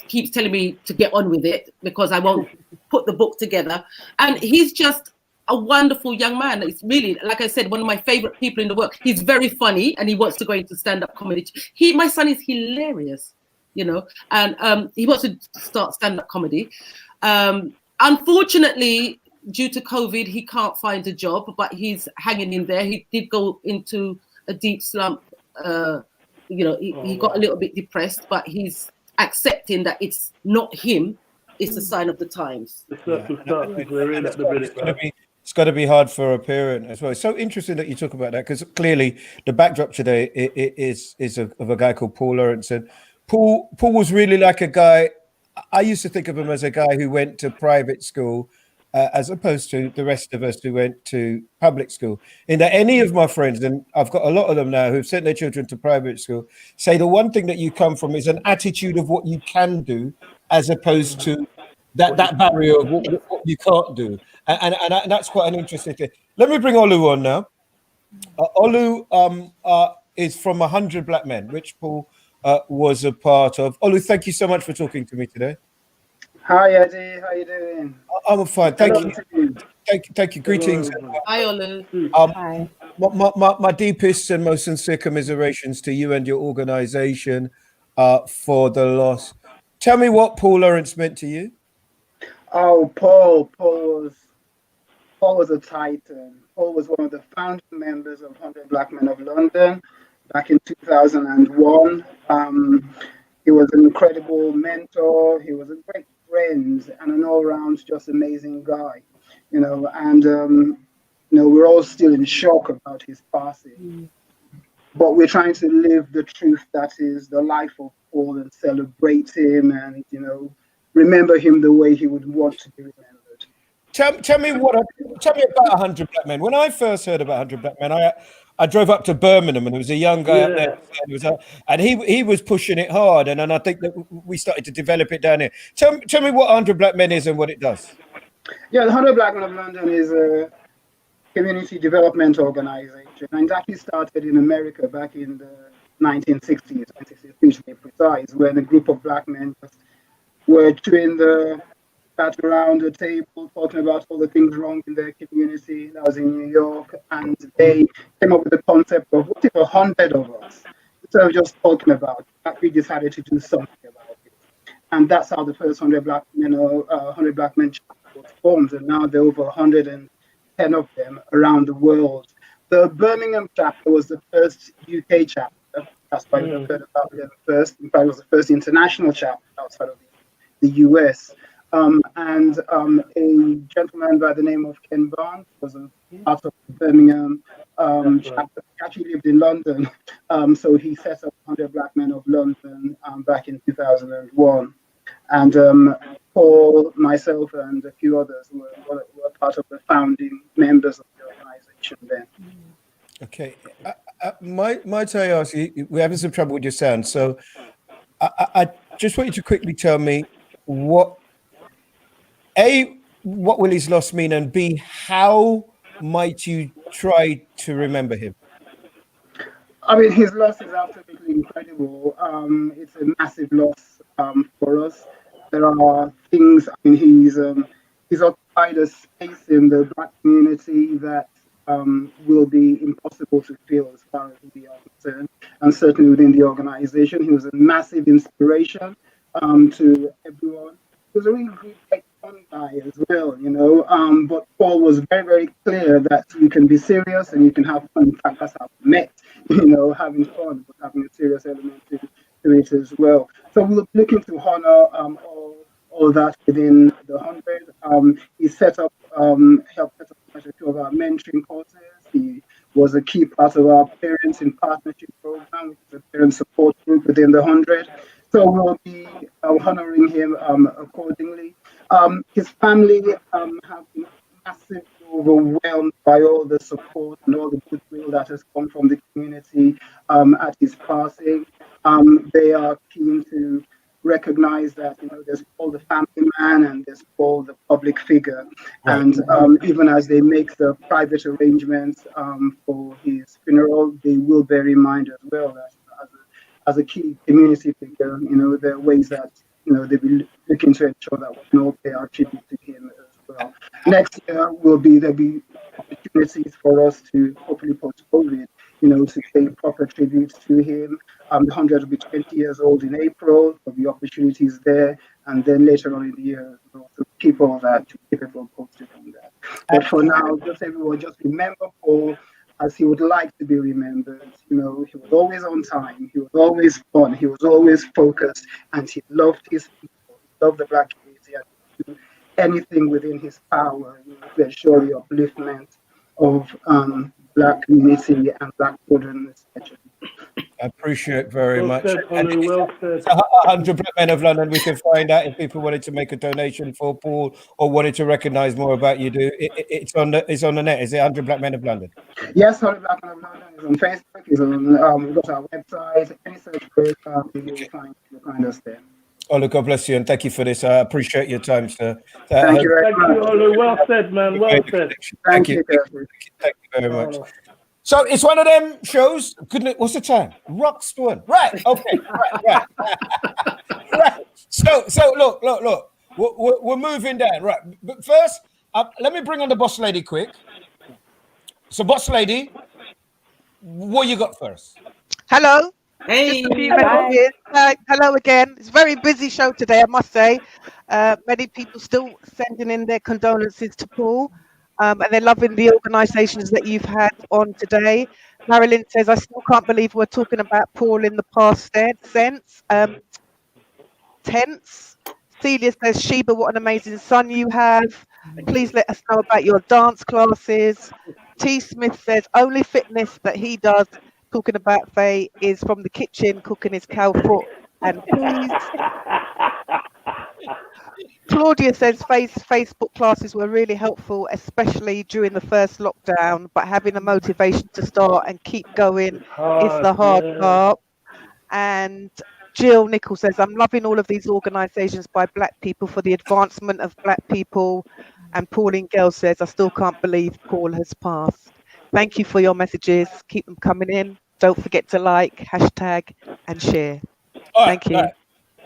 keeps telling me to get on with it because I won't put the book together. And he's just a wonderful young man. It's really, like I said, one of my favorite people in the world. He's very funny and he wants to go into stand-up comedy. My son is hilarious, you know, and he wants to start stand-up comedy. Unfortunately, due to COVID, he can't find a job, but he's hanging in there. He did go into a deep slump. You know, he got a little bit depressed, but he's accepting that it's not him, it's a sign of the times. It's got to be hard for a parent as well. It's so interesting that you talk about that, because clearly the backdrop today is of a guy called Paul Lawrenson. Paul was really like a guy, I used to think of him as a guy who went to private school as opposed to the rest of us who went to public school. In that any of my friends, and I've got a lot of them now who've sent their children to private school, say the one thing that you come from is an attitude of what you can do as opposed to that barrier of what you can't do. And that's quite an interesting thing. Let me bring Olu on now. Olu is from 100 Black Men, which Paul was a part of. Olu, thank you so much for talking to me today. Hi, Eddie. How you doing? I'm fine. Thank you. Thank you. Greetings. Hi, Olu. Hi. My deepest and most sincere commiserations to you and your organization for the loss. Tell me what Paul Lawrence meant to you. Oh, Paul was a titan. Paul was one of the founding members of 100 Black Men of London back in 2001. He was an incredible mentor. He was a great friend and an all-round just amazing guy, you know. And you know, we're all still in shock about his passing, but we're trying to live the truth that is the life of Paul and celebrate him and, you know, remember him the way he would want to be remembered. Tell me about 100 Black Men. When I first heard about 100 Black Men, I drove up to Birmingham and there was a young guy up there, and he was pushing it hard, and I think that we started to develop it down here. Tell me what 100 Black Men is and what it does. Yeah, the 100 Black Men of London is a community development organization, and it actually started in America back in the 1960s, 1963 to be precise, when a group of Black men just were sat around the table talking about all the things wrong in their community. That was in New York, and they came up with the concept of what if 100 of us, instead of just talking about it, we decided to do something about it. And that's how the first 100 Black Men chapter was formed, and now there are over 110 of them around the world. The Birmingham chapter was the first UK chapter. That's why we heard about them first. In fact, it was the first international chapter outside of the US. And a gentleman by the name of Ken Barnes was a part of the Birmingham chapter. He actually lived in London, so he set up 100 Black Men of London back in 2001. And Paul, myself, and a few others were part of the founding members of the organization then. Okay, might I ask you? We're having some trouble with your sound, so I just want you to quickly tell me what will his loss mean, and B, how might you try to remember him? I mean, his loss is absolutely incredible. It's a massive loss for us. There are things. I mean, he's occupied a space in the Black community that will be impossible to fill as far as we are concerned, and certainly within the organization. He was a massive inspiration to everyone. He was a really great fun guy as well, you know. But Paul was very, very clear that you can be serious and you can have fun. In fact, that's how we met, you know, having fun, but having a serious element to it as well. So we're looking to honor all that within the 100. He helped set up quite a few of our mentoring courses. He was a key part of our Parents in Partnership program, which is a parent support group within the 100. So we'll be honoring him accordingly. His family have been massive overwhelmed by all the support and all the goodwill that has come from the community at his passing. They are keen to recognize that, you know, there's Paul the family man and there's Paul the public figure. Right. And even as they make the private arrangements for his funeral, they will bear in mind as well that as a key community figure, you know, there are ways that, you know, they'll be looking to ensure that we can all pay our tribute to him as well. Next year there'll be opportunities for us to, hopefully post-COVID, you know, to pay proper tribute to him. The 100 will be 20 years old in April. There'll be opportunities there, and then later on in the year, to keep all that, to keep everyone posted on that. But for now, just everyone, just remember Paul as he would like to be remembered. You know, he was always on time. He was always fun. He was always focused, and he loved his people. He loved the Black community, and he would do anything within his power, you know, to ensure the upliftment of Black community and Black children especially. I appreciate very Well much. said, Ollie, well said. 100 Black Men of London. We can find out if people wanted to make a donation for Paul or wanted to recognise more about you. It's on the net. Is it 100 Black Men of London? Yes, 100 Black Men of London is on Facebook. Is on. We've got our website. Any search for it, you'll find us there. Oh, look, God bless you, and thank you for this. I appreciate your time, sir. Thank you very much. Thank you, Ollie. Well said, man. Well said. Thank you. Thank you very much. So it's one of them shows. Goodness, what's the time? Rock Spoon. Right. Okay. Right. Right. So look. We're moving down. Right. But first, let me bring on the boss lady quick. So, boss lady, what you got first? Hello. Hey. Hello again. It's a very busy show today, I must say. Many people still sending in their condolences to Paul. And they're loving the organisations that you've had on today. Marilyn says, I still can't believe we're talking about Paul in the past sense. Tense. Celia says, Sheba, what an amazing son you have. Please let us know about your dance classes. T. Smith says, only fitness that he does, talking about Faye, is from the kitchen, cooking his cow foot and peas. Claudia says Facebook classes were really helpful, especially during the first lockdown, but having the motivation to start and keep going is the hard part. And Jill Nichols says, I'm loving all of these organisations by Black people for the advancement of Black people. And Pauline Gale says, I still can't believe Paul has passed. Thank you for your messages. Keep them coming in. Don't forget to like, hashtag, and share. Thank you. Right.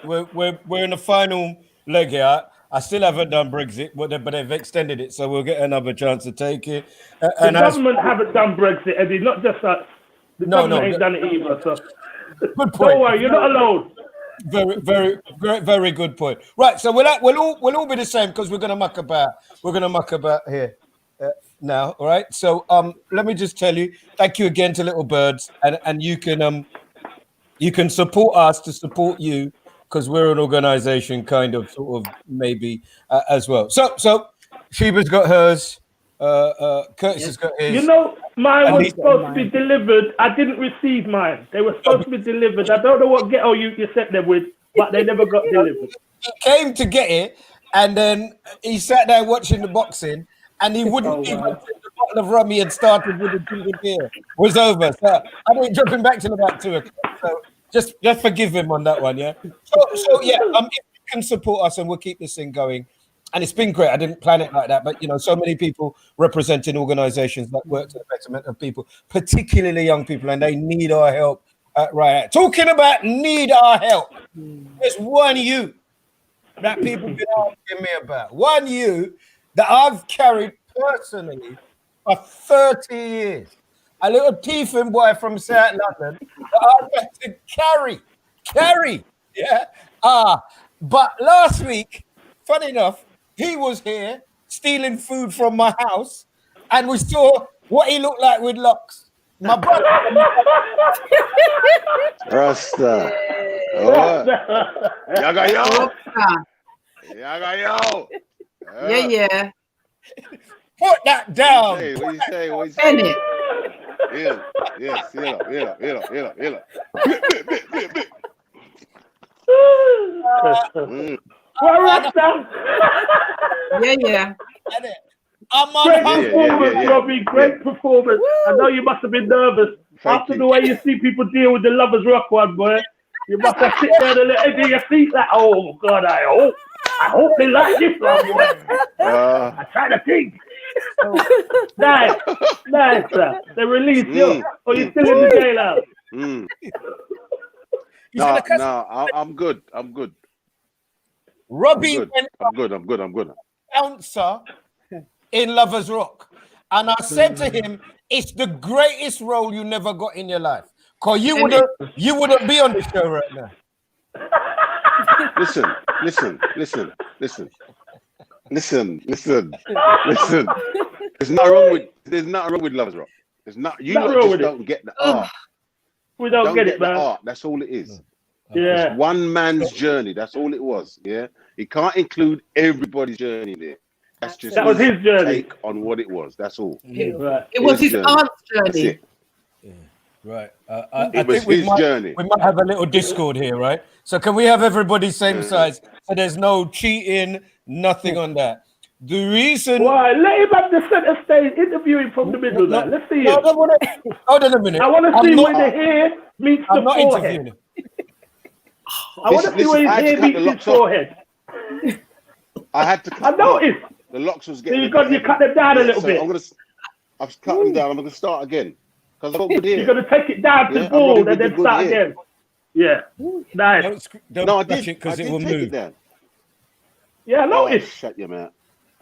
We're in the final leg here. I still haven't done Brexit, but they've extended it, so we'll get another chance to take it. The government haven't done Brexit, Eddie. Not just us. The government ain't done it either. So good point. Don't worry, you're not alone. Very good point. Right, so we'll all be the same because we're gonna muck about here now. All right. So let me just tell you, thank you again to Little Birds, and you can support us to support you, because we're an organization kind of sort of maybe as well. So Sheba's got hers, Curtis has got his. You know, mine was supposed to be delivered. I didn't receive mine. They were supposed to be delivered. I don't know what ghetto you sent them with, but they never got delivered. He came to get it, and then he sat there watching the boxing, and he wouldn't even take the bottle of rum he had started with the ginger beer was over. So I didn't drop him back till about 2 o'clock. So just forgive him on that one, yeah. So yeah, if you can support us, and we'll keep this thing going. And it's been great. I didn't plan it like that, but so many people representing organizations that work to the betterment of people, particularly young people, and they need our help. Right. Talking about need our help. There's one you that people have been asking me about. One you that I've carried personally for 30 years. A little teething boy from South London that I had to carry. Yeah. But last week, funny enough, he was here stealing food from my house, and we saw what he looked like with locks. My brother. Rasta. Yaga yo. Yeah. Put that down. Hey, what you say? What you say? Yes. Rasta. Yeah. I'm on Great hungry. performance, Robbie. Great performance. I know you must have been nervous after the way you see people deal with the Lovers Rock one, boy. You must have sit there and let your feet like, oh God, I hope they like this one, boy. I try to think. Nice, sir. They released you. Or you still in the jailhouse? No, I'm good. Robbie I'm good. Bouncer in Lovers Rock. And I said to him, it's the greatest role you never got in your life. Because you wouldn't be on the show right now. Listen. There's nothing wrong with Lovers Rock. There's not. You just don't get the art. We don't get it, the man. art. That's all it is. Yeah. It's one man's journey. That's all it was. Yeah. He can't include everybody's journey there. That was his journey. Take on what it was. That's all. It was his aunt's journey. Right. I think we might have a little discord here, right? So can we have everybody same size? So there's no cheating, nothing on that. The reason why let him have the center stage, interview him from the middle. Let's see him. Hold on a minute. I want to see where the hair meets the forehead. I want to see where his hair meets his forehead. I had to cut. I noticed. The locks was getting. So you cut them down a little bit. I've cut them down. I'm gonna start again. Because I've got good hair. You're gonna take it down to bald and then start again. Yeah. Nice. No, I did because it will move. Yeah, I noticed. Shut your mouth.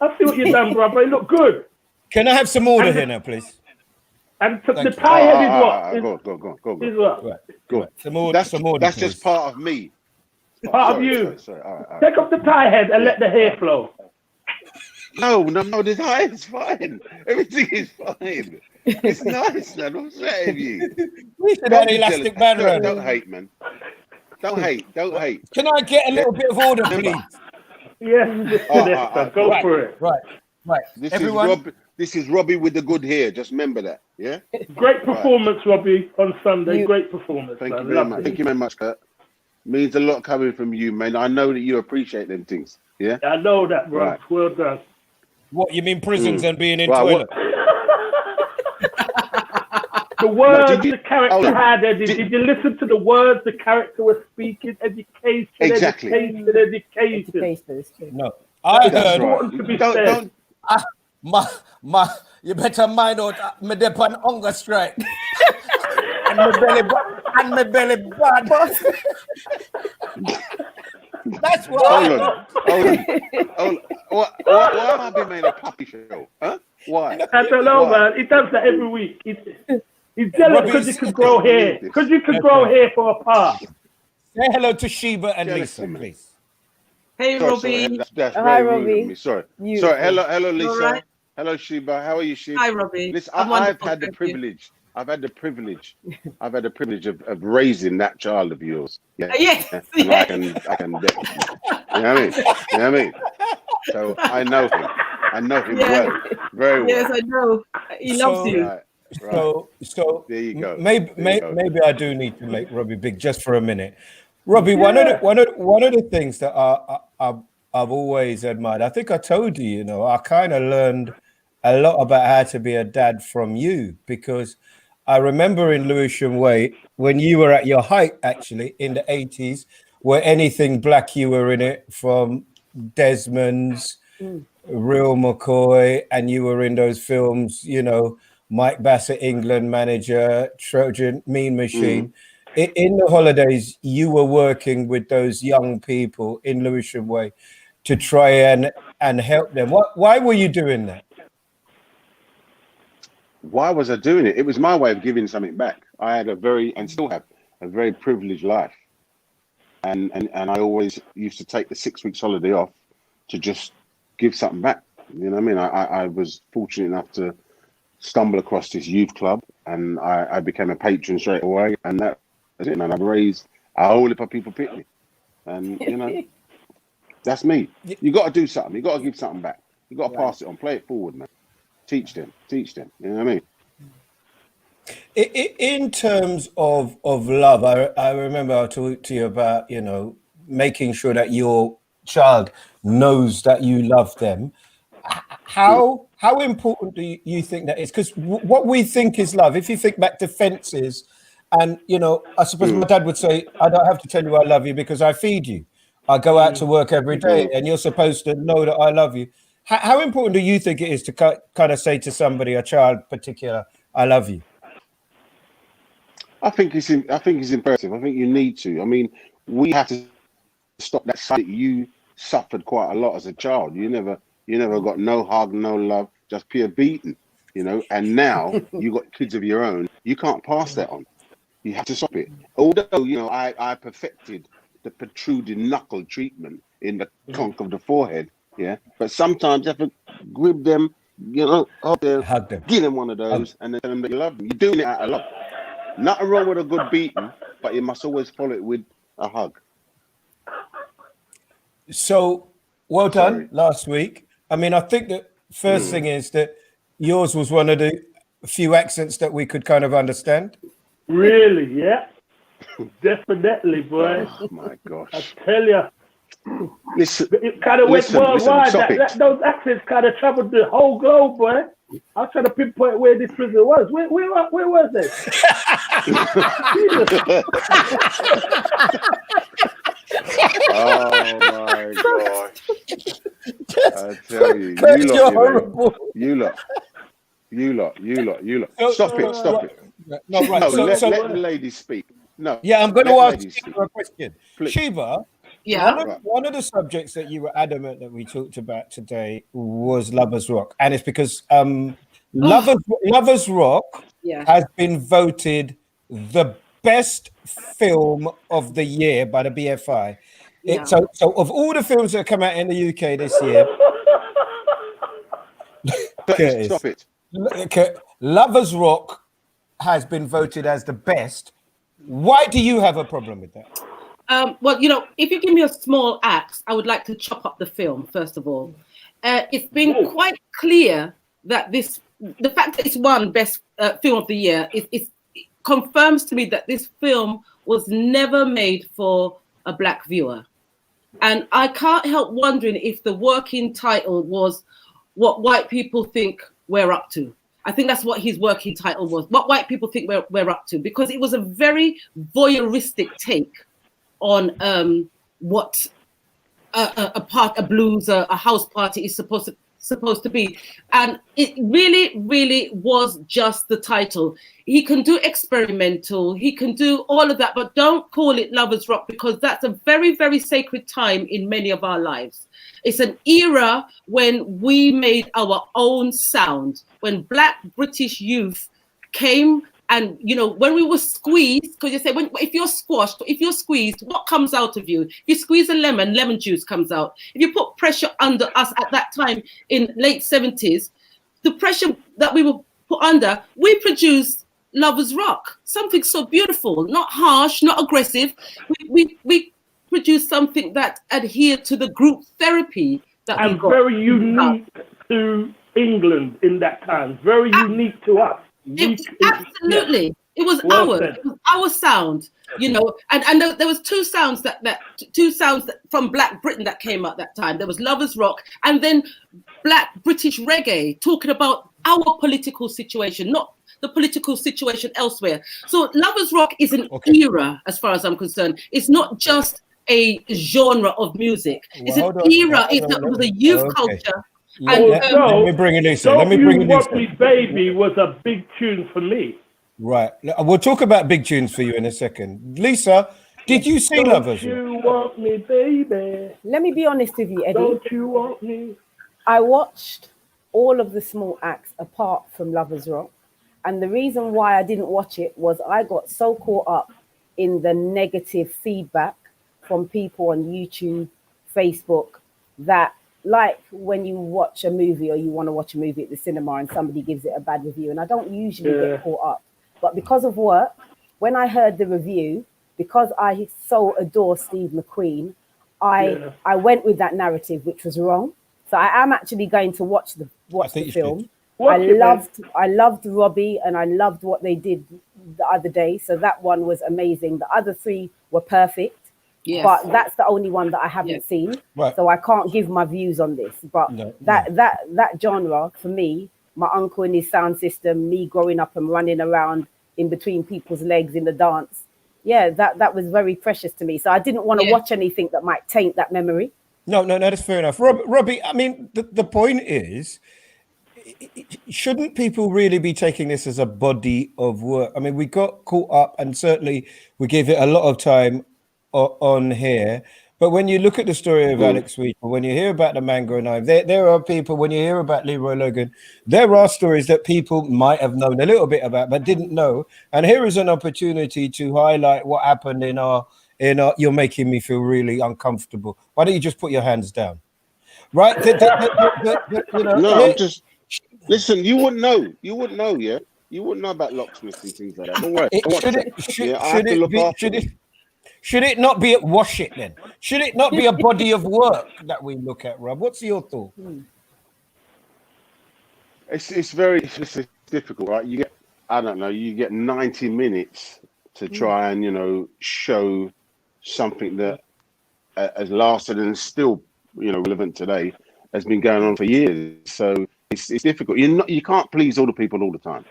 I see what you've done, brother. It look good. Can I have some order here now, please? And the tie head is what? Go. Is what? Right. Go. Some order. That's just part of me. Part of you. Sorry. All right. Take off the tie head and let the hair flow. No, the hair is fine. Everything is fine. It's nice, man. What's that of you? We should have an elastic band around. Don't hate, man. Don't hate. Can I get a little bit of order, please? Yes, go for it. Right. This is Robbie with the good hair. Just remember that. Yeah. Great performance, Robbie, on Sunday. Great performance. Thank you very much. Thank you very much, Kurt. Means a lot coming from you, man. I know that you appreciate them things. Yeah. I know that, bro. Right. Well done. What you mean, prisons and being in toilet? The words the character had, Eddie. Did you listen to the words the character was speaking? Education, exactly. Education. No, I heard. Important to be said. You better mind out. Me dep on hunger strike. and my belly bad. That's what. Hold on. Why am I being made a puppy show? Huh? Why? I don't know, man. He does that every week. He's jealous because you can grow hair. Because you can grow hair for a part. Say hello to Sheba and Lisa, please. Hey, Robbie. That's Hi, very rude Robbie. of me. Sorry. Hello, Lisa. Right. Hello, Sheba. How are you, Sheba? Hi, Robbie. Listen, I've had the privilege. I've had the privilege of raising that child of yours. Yeah. Yes. And I can. You know what I mean? So I know him. I know him well, very well. Yes, I know. He loves you. Right. So there you go. Maybe I do need to make Robbie big just for a minute. Robbie, one of the things that I've always admired. I think I told you, I kind of learned a lot about how to be a dad from you, because I remember in Lewisham Way when you were at your height, actually in the 80s, where anything black you were in it, from Desmond's, Real McCoy, and you were in those films, Mike Bassett, England manager, Trojan, Mean Machine. In the holidays, you were working with those young people in Lewisham Way to try and help them. Why were you doing that? Why was I doing it? It was my way of giving something back. I had and still have a very privileged life. And I always used to take the 6 weeks holiday off to just give something back. You know what I mean? I was fortunate enough to stumble across this youth club, and I became a patron straight away, and that was it, man. I've raised a whole heap of people pick me. And that's me. You got to do something. You got to give something back. You got to pass it on, play it forward, man. Teach them. You know what I mean? In terms of love, I remember I talked to you about, making sure that your child knows that you love them. how important do you think that is? Because what we think is love, if you think back to Fences, and I suppose my dad would say, I don't have to tell you I love you because I feed you. I go out to work every day, and you're supposed to know that I love you. How important do you think it is to kind of say to somebody, a child particular, I love you? I think it's imperative. I think you need to. I mean, we have to stop that side. You suffered quite a lot as a child. You never got no hug, no love, just pure beating, and now you got kids of your own. You can't pass that on. You have to stop it. Although, I perfected the protruding knuckle treatment in the conch of the forehead, yeah. But sometimes you have to grip them, hug them, give them one of those, and then tell them that you love them. You're doing it out of love. Nothing wrong with a good beating, but you must always follow it with a hug. So, well done last week. I mean, I think the first thing is that yours was one of the few accents that we could kind of understand. Really? Yeah. Definitely, boy. Oh my gosh! I tell you, it kind of went worldwide. Those accents kind of traveled the whole globe, boy. I was trying to pinpoint where this prison was. Where was it? Oh my gosh! I tell you, you lot. Stop it. No, right. Let the lady speak. No. Yeah, I'm going to ask you a question. Please. Sheba, one of the subjects that you were adamant that we talked about today was Lovers Rock. And it's because Lovers Rock has been voted the best film of the year by the BFI. So of all the films that come out in the UK this year, stop it. Lovers Rock has been voted as the best. Why do you have a problem with that? Well, if you give me a small axe, I would like to chop up the film, first of all. It's been quite clear that the fact that it's won best film of the year, it confirms to me that this film was never made for a black viewer. And I can't help wondering if the working title was What White People Think We're Up To. I think that's what his working title was, What White People Think We're Up To, because it was a very voyeuristic take on what a blues, a house party is supposed to be. And it really, really was just the title. He can do experimental, he can do all of that, but don't call it Lovers Rock, because that's a very, very sacred time in many of our lives. It's an era when we made our own sound, when Black British youth came and, when we were squeezed, because you say, if you're squashed, if you're squeezed, what comes out of you? If you squeeze a lemon juice comes out. If you put pressure under us at that time in late 70s, the pressure that we were put under, we produced Lovers Rock, something so beautiful, not harsh, not aggressive. We produced something that adhered to the group therapy that and very unique to England in that time, very unique to us. Absolutely, it was our sound, and there was two sounds from Black Britain that came out that time. There was Lovers Rock, and then Black British reggae, talking about our political situation, not the political situation elsewhere. So Lovers Rock is an era, as far as I'm concerned. It's not just a genre of music. It's an era. It was a youth culture. Let me bring it in. Don't You Want Me Baby was a big tune for me. Right. We'll talk about big tunes for you in a second. Lisa, did you see Lovers Rock? Don't you want me, baby? Let me be honest with you, Eddie. Don't you want me? I watched all of the small acts apart from Lovers Rock. And the reason why I didn't watch it was I got so caught up in the negative feedback from people on YouTube, Facebook, that like when you watch a movie or you want to watch a movie at the cinema and somebody gives it a bad review, and I don't usually get caught up. But because of work, when I heard the review, because I so adore Steve McQueen, I went with that narrative, which was wrong. So I am actually going to watch the film. I loved Robbie, and I loved what they did the other day. So that one was amazing. The other three were perfect. Yes. But that's the only one that I haven't seen. Right. So I can't give my views on this. But that genre for me, my uncle and his sound system, me growing up and running around in between people's legs in the dance. Yeah, that was very precious to me. So I didn't want to watch anything that might taint that memory. No, that's fair enough. Robbie, I mean, the point is, shouldn't people really be taking this as a body of work? I mean, we got caught up, and certainly we gave it a lot of time on here. But when you look at the story of Alex Sweeter, when you hear about the Mango Knife, there are people, when you hear about Leroy Logan, there are stories that people might have known a little bit about, but didn't know. And here is an opportunity to highlight what happened in our, you're making me feel really uncomfortable. Why don't you just put your hands down? Right? I'm just, listen, you wouldn't know, yeah? You wouldn't know about locksmiths and things like that. Don't worry. Should it not be wash it then? Should it not be a body of work that we look at, Rob? What's your thought? It's very difficult, right? You get 90 minutes to try and show something that has lasted and is still relevant today, has been going on for years. So it's difficult. You can't please all the people all the time.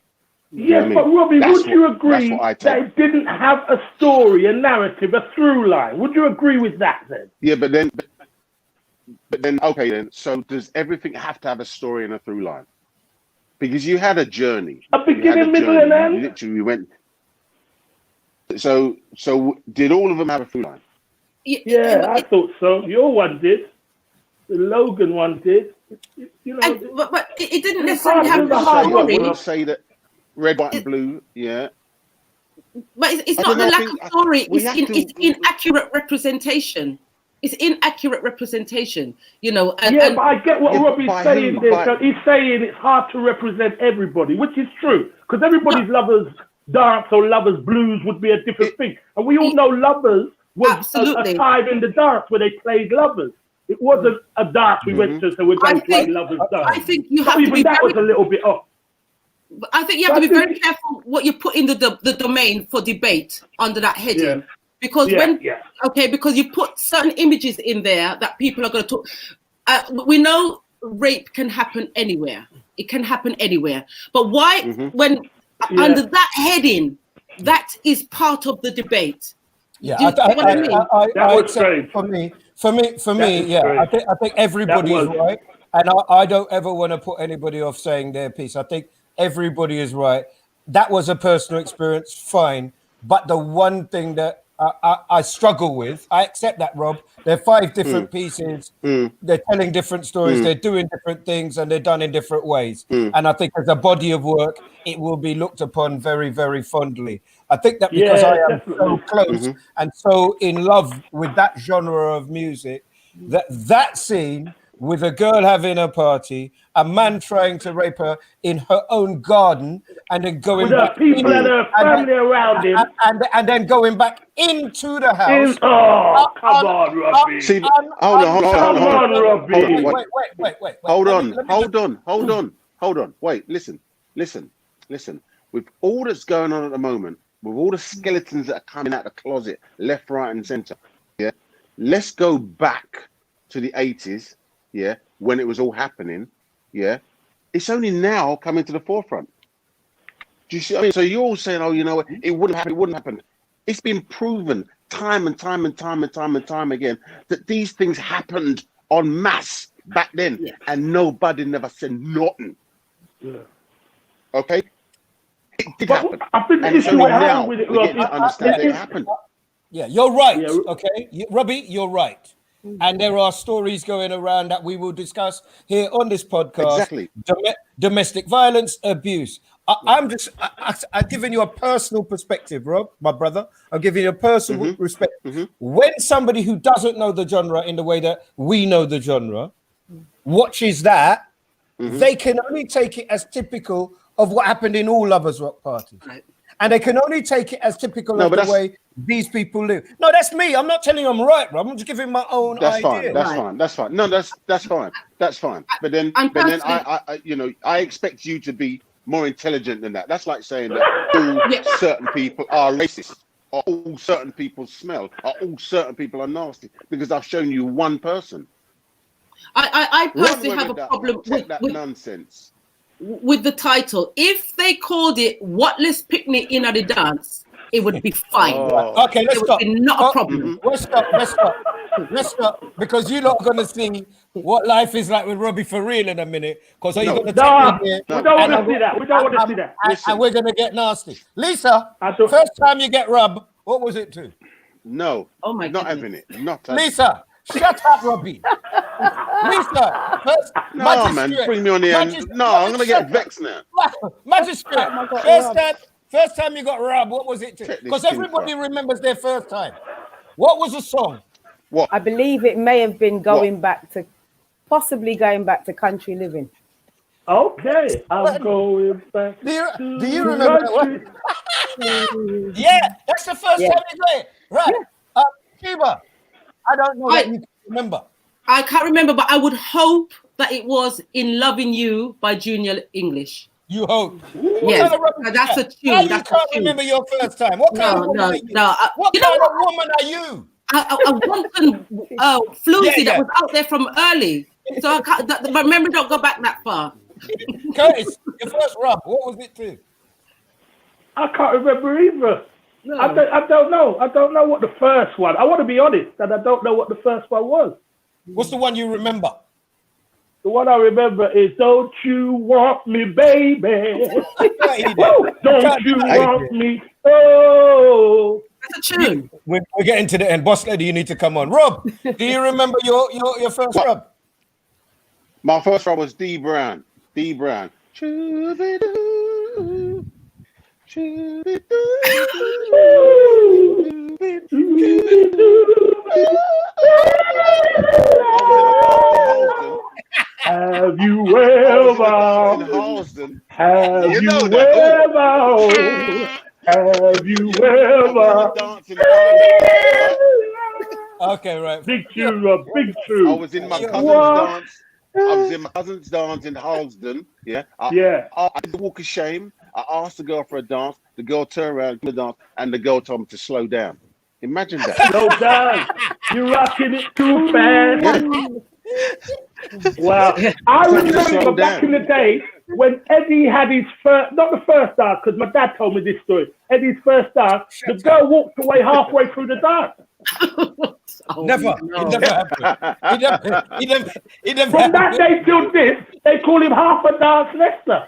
Yes, but Robbie, would you agree that it didn't have a story, a narrative, a through line? Would you agree with that then? Yeah, but then, okay then. So does everything have to have a story and a through line? Because you had a journey. A beginning, middle, and end? You literally went. So did all of them have a through line? Yeah, I thought so. Your one did. The Logan one did. But it didn't necessarily have the story. When you say that red, white, and blue, yeah. But it's not the lack of story. It's inaccurate representation. It's inaccurate representation, but I get what Robbie's saying there. So he's saying it's hard to represent everybody, which is true. Because everybody's lovers dance or lovers blues would be a different thing. And we all know lovers was a time in the dance where they played lovers. It wasn't a dance we went to, so we're going to play lovers dance. I think you have to be that was a little bit off. I think you have to be very careful what you put in the domain for debate under that heading. Because because you put certain images in there that people are going to talk. We know rape can happen anywhere. It can happen anywhere. But why, when under that heading, that is part of the debate. Yeah, I would say for me, yeah. I think everybody is right, and I don't ever want to put anybody off saying their piece. I think everybody is right. That was a personal experience, fine. But the one thing that I struggle with, I accept that, Rob. They're 5 different pieces. They're telling different stories. They're doing different things, and they're done in different ways. And I think as a body of work, it will be looked upon very, very fondly. I think that because I am so close and so in love with that genre of music, that scene with a girl having a party, a man trying to rape her in her own garden, and then going back people and her family around him, and then going back into the house. Come on, Robbie. See, hold on, Robbie. Wait. Hold on. Wait, listen. With all that's going on at the moment, with all the skeletons that are coming out of the closet, left, right, and center, yeah, let's go back to the 80s. Yeah, when it was all happening, yeah, it's only now coming to the forefront. Do you see what I mean? So you're all saying, it wouldn't happen. It's been proven time and time again that these things happened en masse back then, and nobody never said nothing. Yeah. Okay? It did happen. I think the issue I have with it, Robbie, understand it happened. Yeah, you're right. Okay, Robbie, you're right. And there are stories going around that we will discuss here on this podcast. Exactly. Domestic violence, abuse. I'm giving you a personal perspective, Rob, my brother. I'm giving you a personal respect. When somebody who doesn't know the genre in the way that we know the genre watches that, they can only take it as typical of what happened in all lovers' rock parties. Right. And they can only take it as typical of the way these people live. No, that's me. I'm not telling you I'm right, Rob. I'm just giving my own idea. That's fine. No, that's fine. But then I expect you to be more intelligent than that. That's like saying that all certain people are racist. Or all certain people smell? Or all certain people are nasty? Because I've shown you one person. I personally have a problem with that nonsense. With the title. If they called it "Whatless Picnic in the Dance," it would be fine. Okay, let's stop. Not a problem. Let's stop. Because you're not going to see what life is like with Robbie for real in a minute. Because are you going to take me there? We don't want to see that. We don't want to see that. And we're going to get nasty. Lisa, first time you get rubbed, what was it to? No. Oh my not goodness. having it. Not having Lisa, shut up, Robbie. Lisa, first, no, man, bring me on the end. No, I'm going to get vexed now. Magistrate, first time you got rubbed, what was it to? Because everybody remembers their first time. What was the song? What? I believe it may have been possibly going back to country living. Okay, I'm going back. Do you remember that one? Yeah, that's the first time you got it. Right. Cuba, I don't know that you can remember. I can't remember, but I would hope that it was "In Loving You" by Junior English. You hope? Yes, that's a tune. You can't remember your first time. What kind of woman are you? What kind of woman are you? A wanton floozy that was out there from early. So I can't. My memory don't go back that far. Curtis, your first rub, what was it to? I can't remember either. No. I don't know. I don't know what the first one. I want to be honest, that I don't know what the first one was. What's the one you remember? The one I remember is "Don't You Want Me, Baby? Don't you want me? Oh." That's a tune. We're getting to the end. Boss lady, you need to come on. Rob, do you remember your first rub? My first rub was D Brown. D Brown. Shoo-be-doo, shoo-be-doo, Have you ever? Have you ever? Okay, right. Big tune, Rob. Big tune. I was in my cousin's dance. I was in my cousin's dance in Harlesden. Yeah. I did the walk of shame. I asked the girl for a dance. The girl turned around, the dance, and the girl told me to slow down. Imagine that. Slow down. You're rocking it too fast. Wow. I remember back in the day when Eddie had his first, not the first dance, because my dad told me this story. Eddie's first dance, the girl walked away halfway through the dance. Never. No. It never happened. He never From that day till this, they call him half a dance Lester.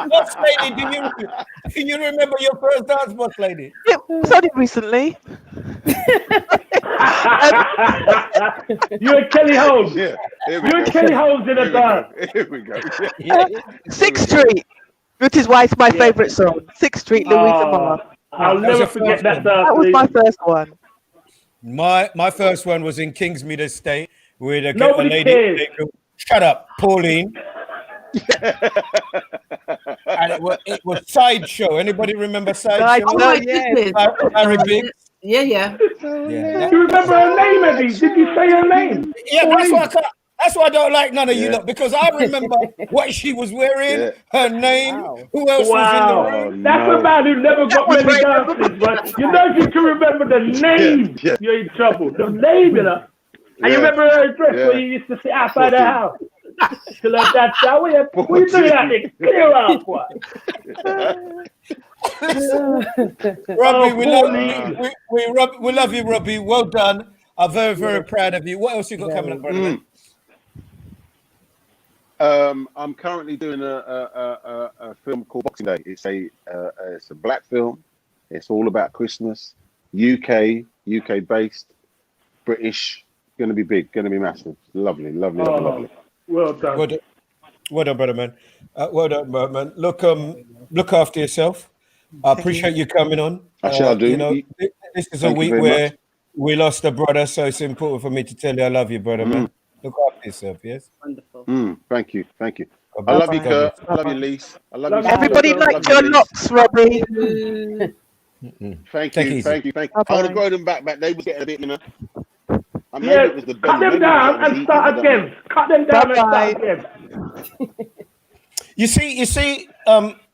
Boss lady, do you remember your first dance, boss lady? Yeah, it's only recently. You and Kelly Holmes. Yeah, you and Kelly Holmes in a dance. Here we go. 6th Street, which is why it's my favourite song. 6th Street, Louisa Marr. I'll never forget that dance. That was my first one. My first one was in Kingsmead Estate with a Nobody cares. Shut up, Pauline. And it was Sideshow. Anybody remember Sideshow? Oh my goodness. Harry Biggs. Yeah. You remember her name, Eddie? Did you say her name? Yeah, that's why I don't like none of you lot, because I remember what she was wearing, her name, who else was in the room. That's a man who never got many dances, but you know, if you can remember the name, you're in trouble. The name, you know. And you remember her dress where you used to sit outside the house. Till her dad said, what are you doing out there? Clear out, what? Robbie, we love you, Robbie. Well done. I'm very, very proud of you. What else you got coming up, brother? I'm currently doing a film called Boxing Day. It's a black film. It's all about Christmas. UK based, British. Going to be big. Going to be massive. Lovely. Well done. Well done, brother man. Well done, brother man. Look after yourself. I appreciate you coming on. I shall do. You know, this is a week where we lost a brother, so it's important for me to tell you I love you, brother man. Look after yourself, yes? Wonderful. Thank you. I love you, Kurt. I love you, Lise. I love you. Everybody likes your locks, Robbie. Thank you. I want to grow them back. They were getting a bit, you know. Cut them down and start again. You see,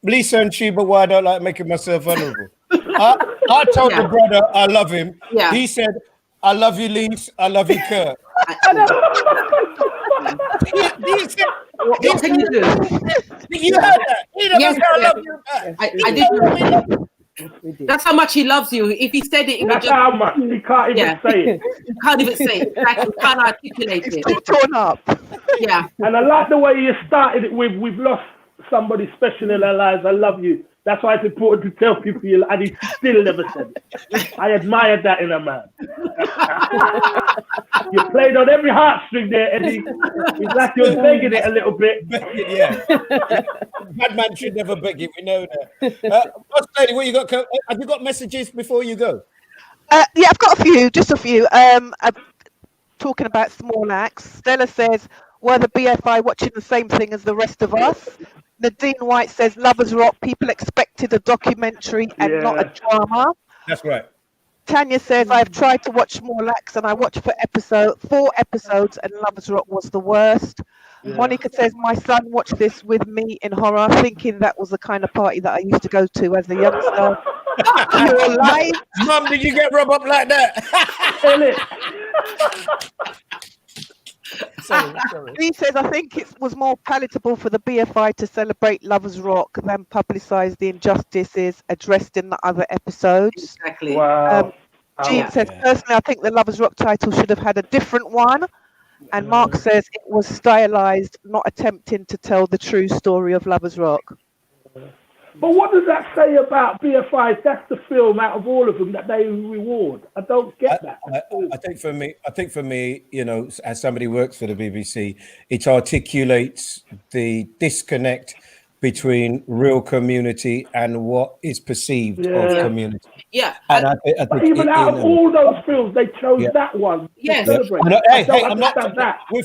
Lisa and Sheba, why I don't like making myself vulnerable. I told the brother I love him. Yeah. He said, I love you, Lisa. I love you, Kurt. What can you do? You heard that? He never said I love you back. I did. That's how much he loves you. If he said it, that's how much. He can't even say it. He can't even say it. Exactly. He can't articulate it. It's torn up. Yeah. And I like the way you started it with, we've lost somebody special in our lives. I love you. That's why it's important to tell people you, and he still never said it. I admired that in a man. You played on every heartstring there, Eddie. It's like you're begging it a little bit. Yeah. Bad man should never beg it. We know that. Boss lady, what you got? Have you got messages before you go? Yeah, I've got just a few. Talking about small acts. Stella says, were the BFI watching the same thing as the rest of us? Nadine White says, Lovers Rock, people expected a documentary and not a drama. That's right. Tanya says, I've tried to watch Small Acts and I watched 4 episodes and Lovers Rock was the worst. Yeah. Monica says, my son watched this with me in horror, thinking that was the kind of party that I used to go to as a youngster. You're alive. Mum, did you get rubbed up like that? Sorry. He says, I think it was more palatable for the BFI to celebrate Lovers Rock than publicise the injustices addressed in the other episodes. Exactly. Wow. Jean says, personally, I think the Lovers Rock title should have had a different one. And Mark says it was stylized, not attempting to tell the true story of Lovers Rock. But what does that say about BFI? That's the film out of all of them that they reward. I don't get that. I think for me, you know, as somebody who works for the BBC, it articulates the disconnect between real community and what is perceived of community. Yeah. And I think even out of all those films, they chose that one. Yes. Hey, I'm not. We're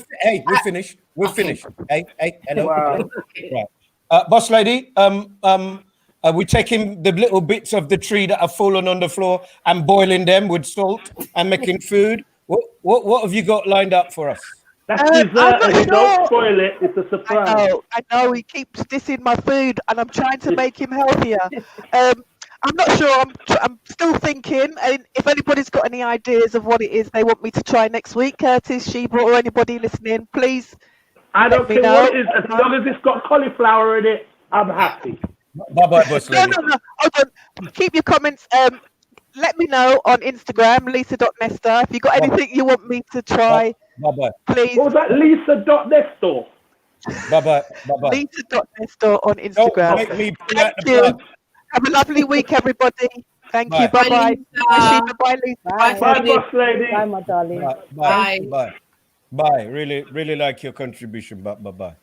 finished. We're finished. Hey, hello. Wow. Right. Boss lady, are we taking the little bits of the tree that have fallen on the floor and boiling them with salt and making food? What have you got lined up for us? That's dessert, and don't spoil it. It's a surprise. I know. He keeps dissing my food, and I'm trying to make him healthier. I'm not sure. I'm still thinking. And if anybody's got any ideas of what it is they want me to try next week, Curtis, Sheba, or anybody listening, please. I don't care what it is, as long as it's got cauliflower in it, I'm happy. Bye-bye, boss lady. No. Hold on. Keep your comments. Let me know on Instagram, lisa.nestor. If you got anything you want me to try, bye-bye. Please. What was that? Lisa.nestor. Bye-bye. Lisa.nestor on Instagram. Don't make me Thank you. Have a lovely week, everybody. Thank you. Bye-bye. Bye, Lisa. Bye, boss lady. Bye, my darling. Bye. Really like your contribution. Bye.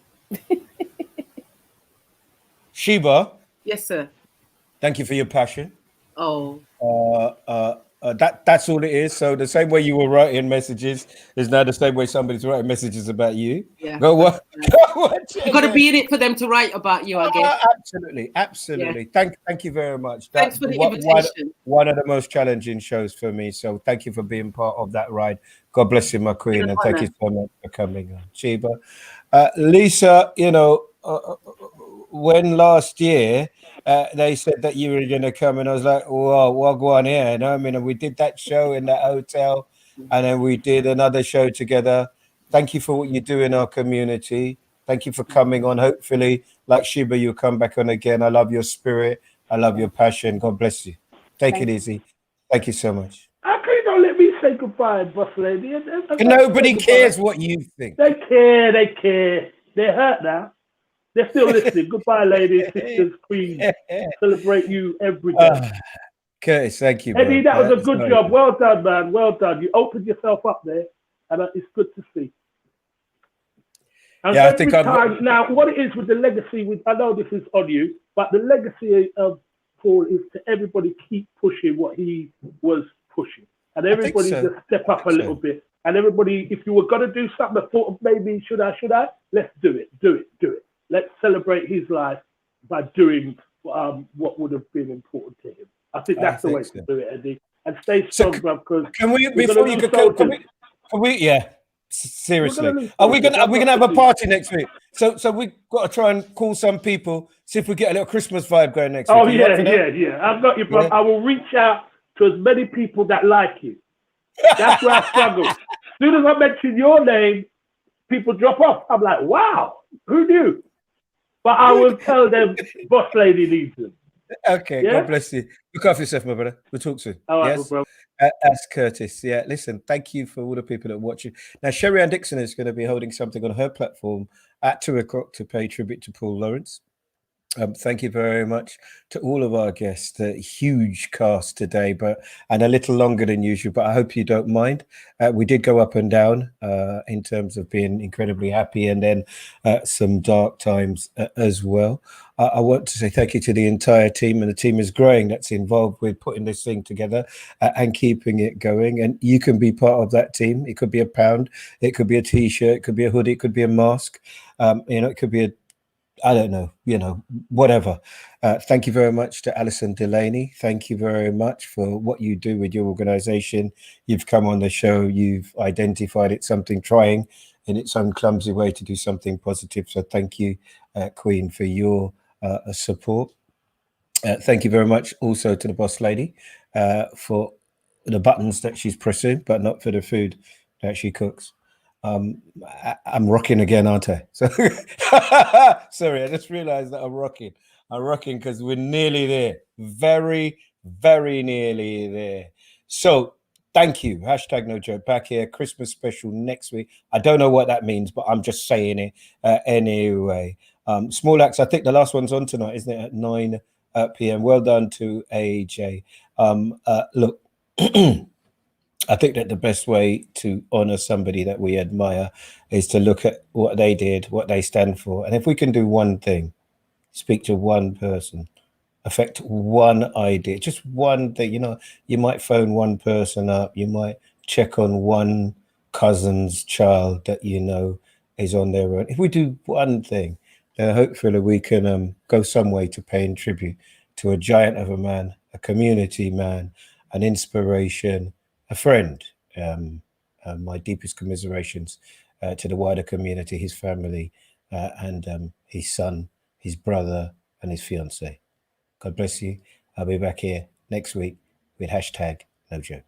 Sheba. Yes, sir. Thank you for your passion. Oh. That's all it is. So the same way you were writing messages is now the same way somebody's writing messages about you. Yeah. Go watch. You've got to be in it for them to write about you, I guess. Absolutely. Yeah. Thank you very much. Thanks for the invitation. One of the most challenging shows for me. So thank you for being part of that ride. God bless you, my queen, and thank you so much for coming on. Sheba. Lisa, you know, when last year they said that you were going to come, and I was like, "Whoa, what go on here?" You know, I mean, and we did that show in that hotel, and then we did another show together. Thank you for what you do in our community. Thank you for coming on. Hopefully, like Sheba, you'll come back on again. I love your spirit. I love your passion. God bless you. Take it easy. Thank you so much. How can you not let me say goodbye, boss lady? Nobody cares what you think. They care. They're hurt now. They're still listening. Goodbye, ladies, sisters, queens. Celebrate you every day. Curtis, thank you. Eddie, that was a good job. Well done, man. Well done. You opened yourself up there, and it's good to see. And yeah, I think now, what it is with the legacy, I know this is on you, but the legacy of Paul is to everybody keep pushing what he was pushing. And everybody just step up a little bit. And everybody, if you were going to do something, I thought of maybe, should I? Let's do it. Let's celebrate his life by doing what would have been important to him. I think that's the way to do it, Eddie. And stay strong, bro, because can we, before you go, can we, yeah. Seriously, are we gonna have a party next week? So we got to try and call some people, see if we get a little Christmas vibe going next week. Oh yeah. I've got you, bro. I will reach out to as many people that like you. That's where I struggle. As soon as I mention your name, people drop off. I'm like, wow, who knew? But I will tell them, Boss Lady needs them. Okay, yeah? God bless you. Look after yourself, my brother. We'll talk soon. All right, yes, bro. That's Curtis. Yeah, listen, thank you for all the people that are watching. Now, Sherry Ann Dixon is going to be holding something on her platform at 2:00 to pay tribute to Paul Lawrence. Thank you very much to all of our guests. A huge cast today, and a little longer than usual, but I hope you don't mind. We did go up and down in terms of being incredibly happy and then some dark times as well. I want to say thank you to the entire team, and the team is growing that's involved with putting this thing together and keeping it going. And you can be part of that team. It could be a pound, it could be a t-shirt, it could be a hoodie, it could be a mask, it could be I don't know, whatever. Thank you very much to Alison Delaney. Thank you very much for what you do with your organization. You've come on the show. You've identified it's something trying in its own clumsy way to do something positive. So thank you, Queen, for your support. Thank you very much also to the Boss Lady for the buttons that she's pressing, but not for the food that she cooks. I'm rocking again, aren't I? So sorry, I just realized that I'm rocking because we're nearly there, very, very nearly there. So thank you. #NoJoke back here. Christmas special next week. I don't know what that means, but I'm just saying it anyway. Small Axe, I think the last one's on tonight, isn't it, at 9 p.m. Well done to AJ. Look, I think that the best way to honor somebody that we admire is to look at what they did, what they stand for. And if we can do one thing, speak to one person, affect one idea, just one thing, you might phone one person up, you might check on one cousin's child that is on their own. If we do one thing, then hopefully we can go some way to paying tribute to a giant of a man, a community man, an inspiration, a friend. My deepest commiserations to the wider community, his family, and his son, his brother, and his fiance. God bless you. I'll be back here next week with #NoJoke.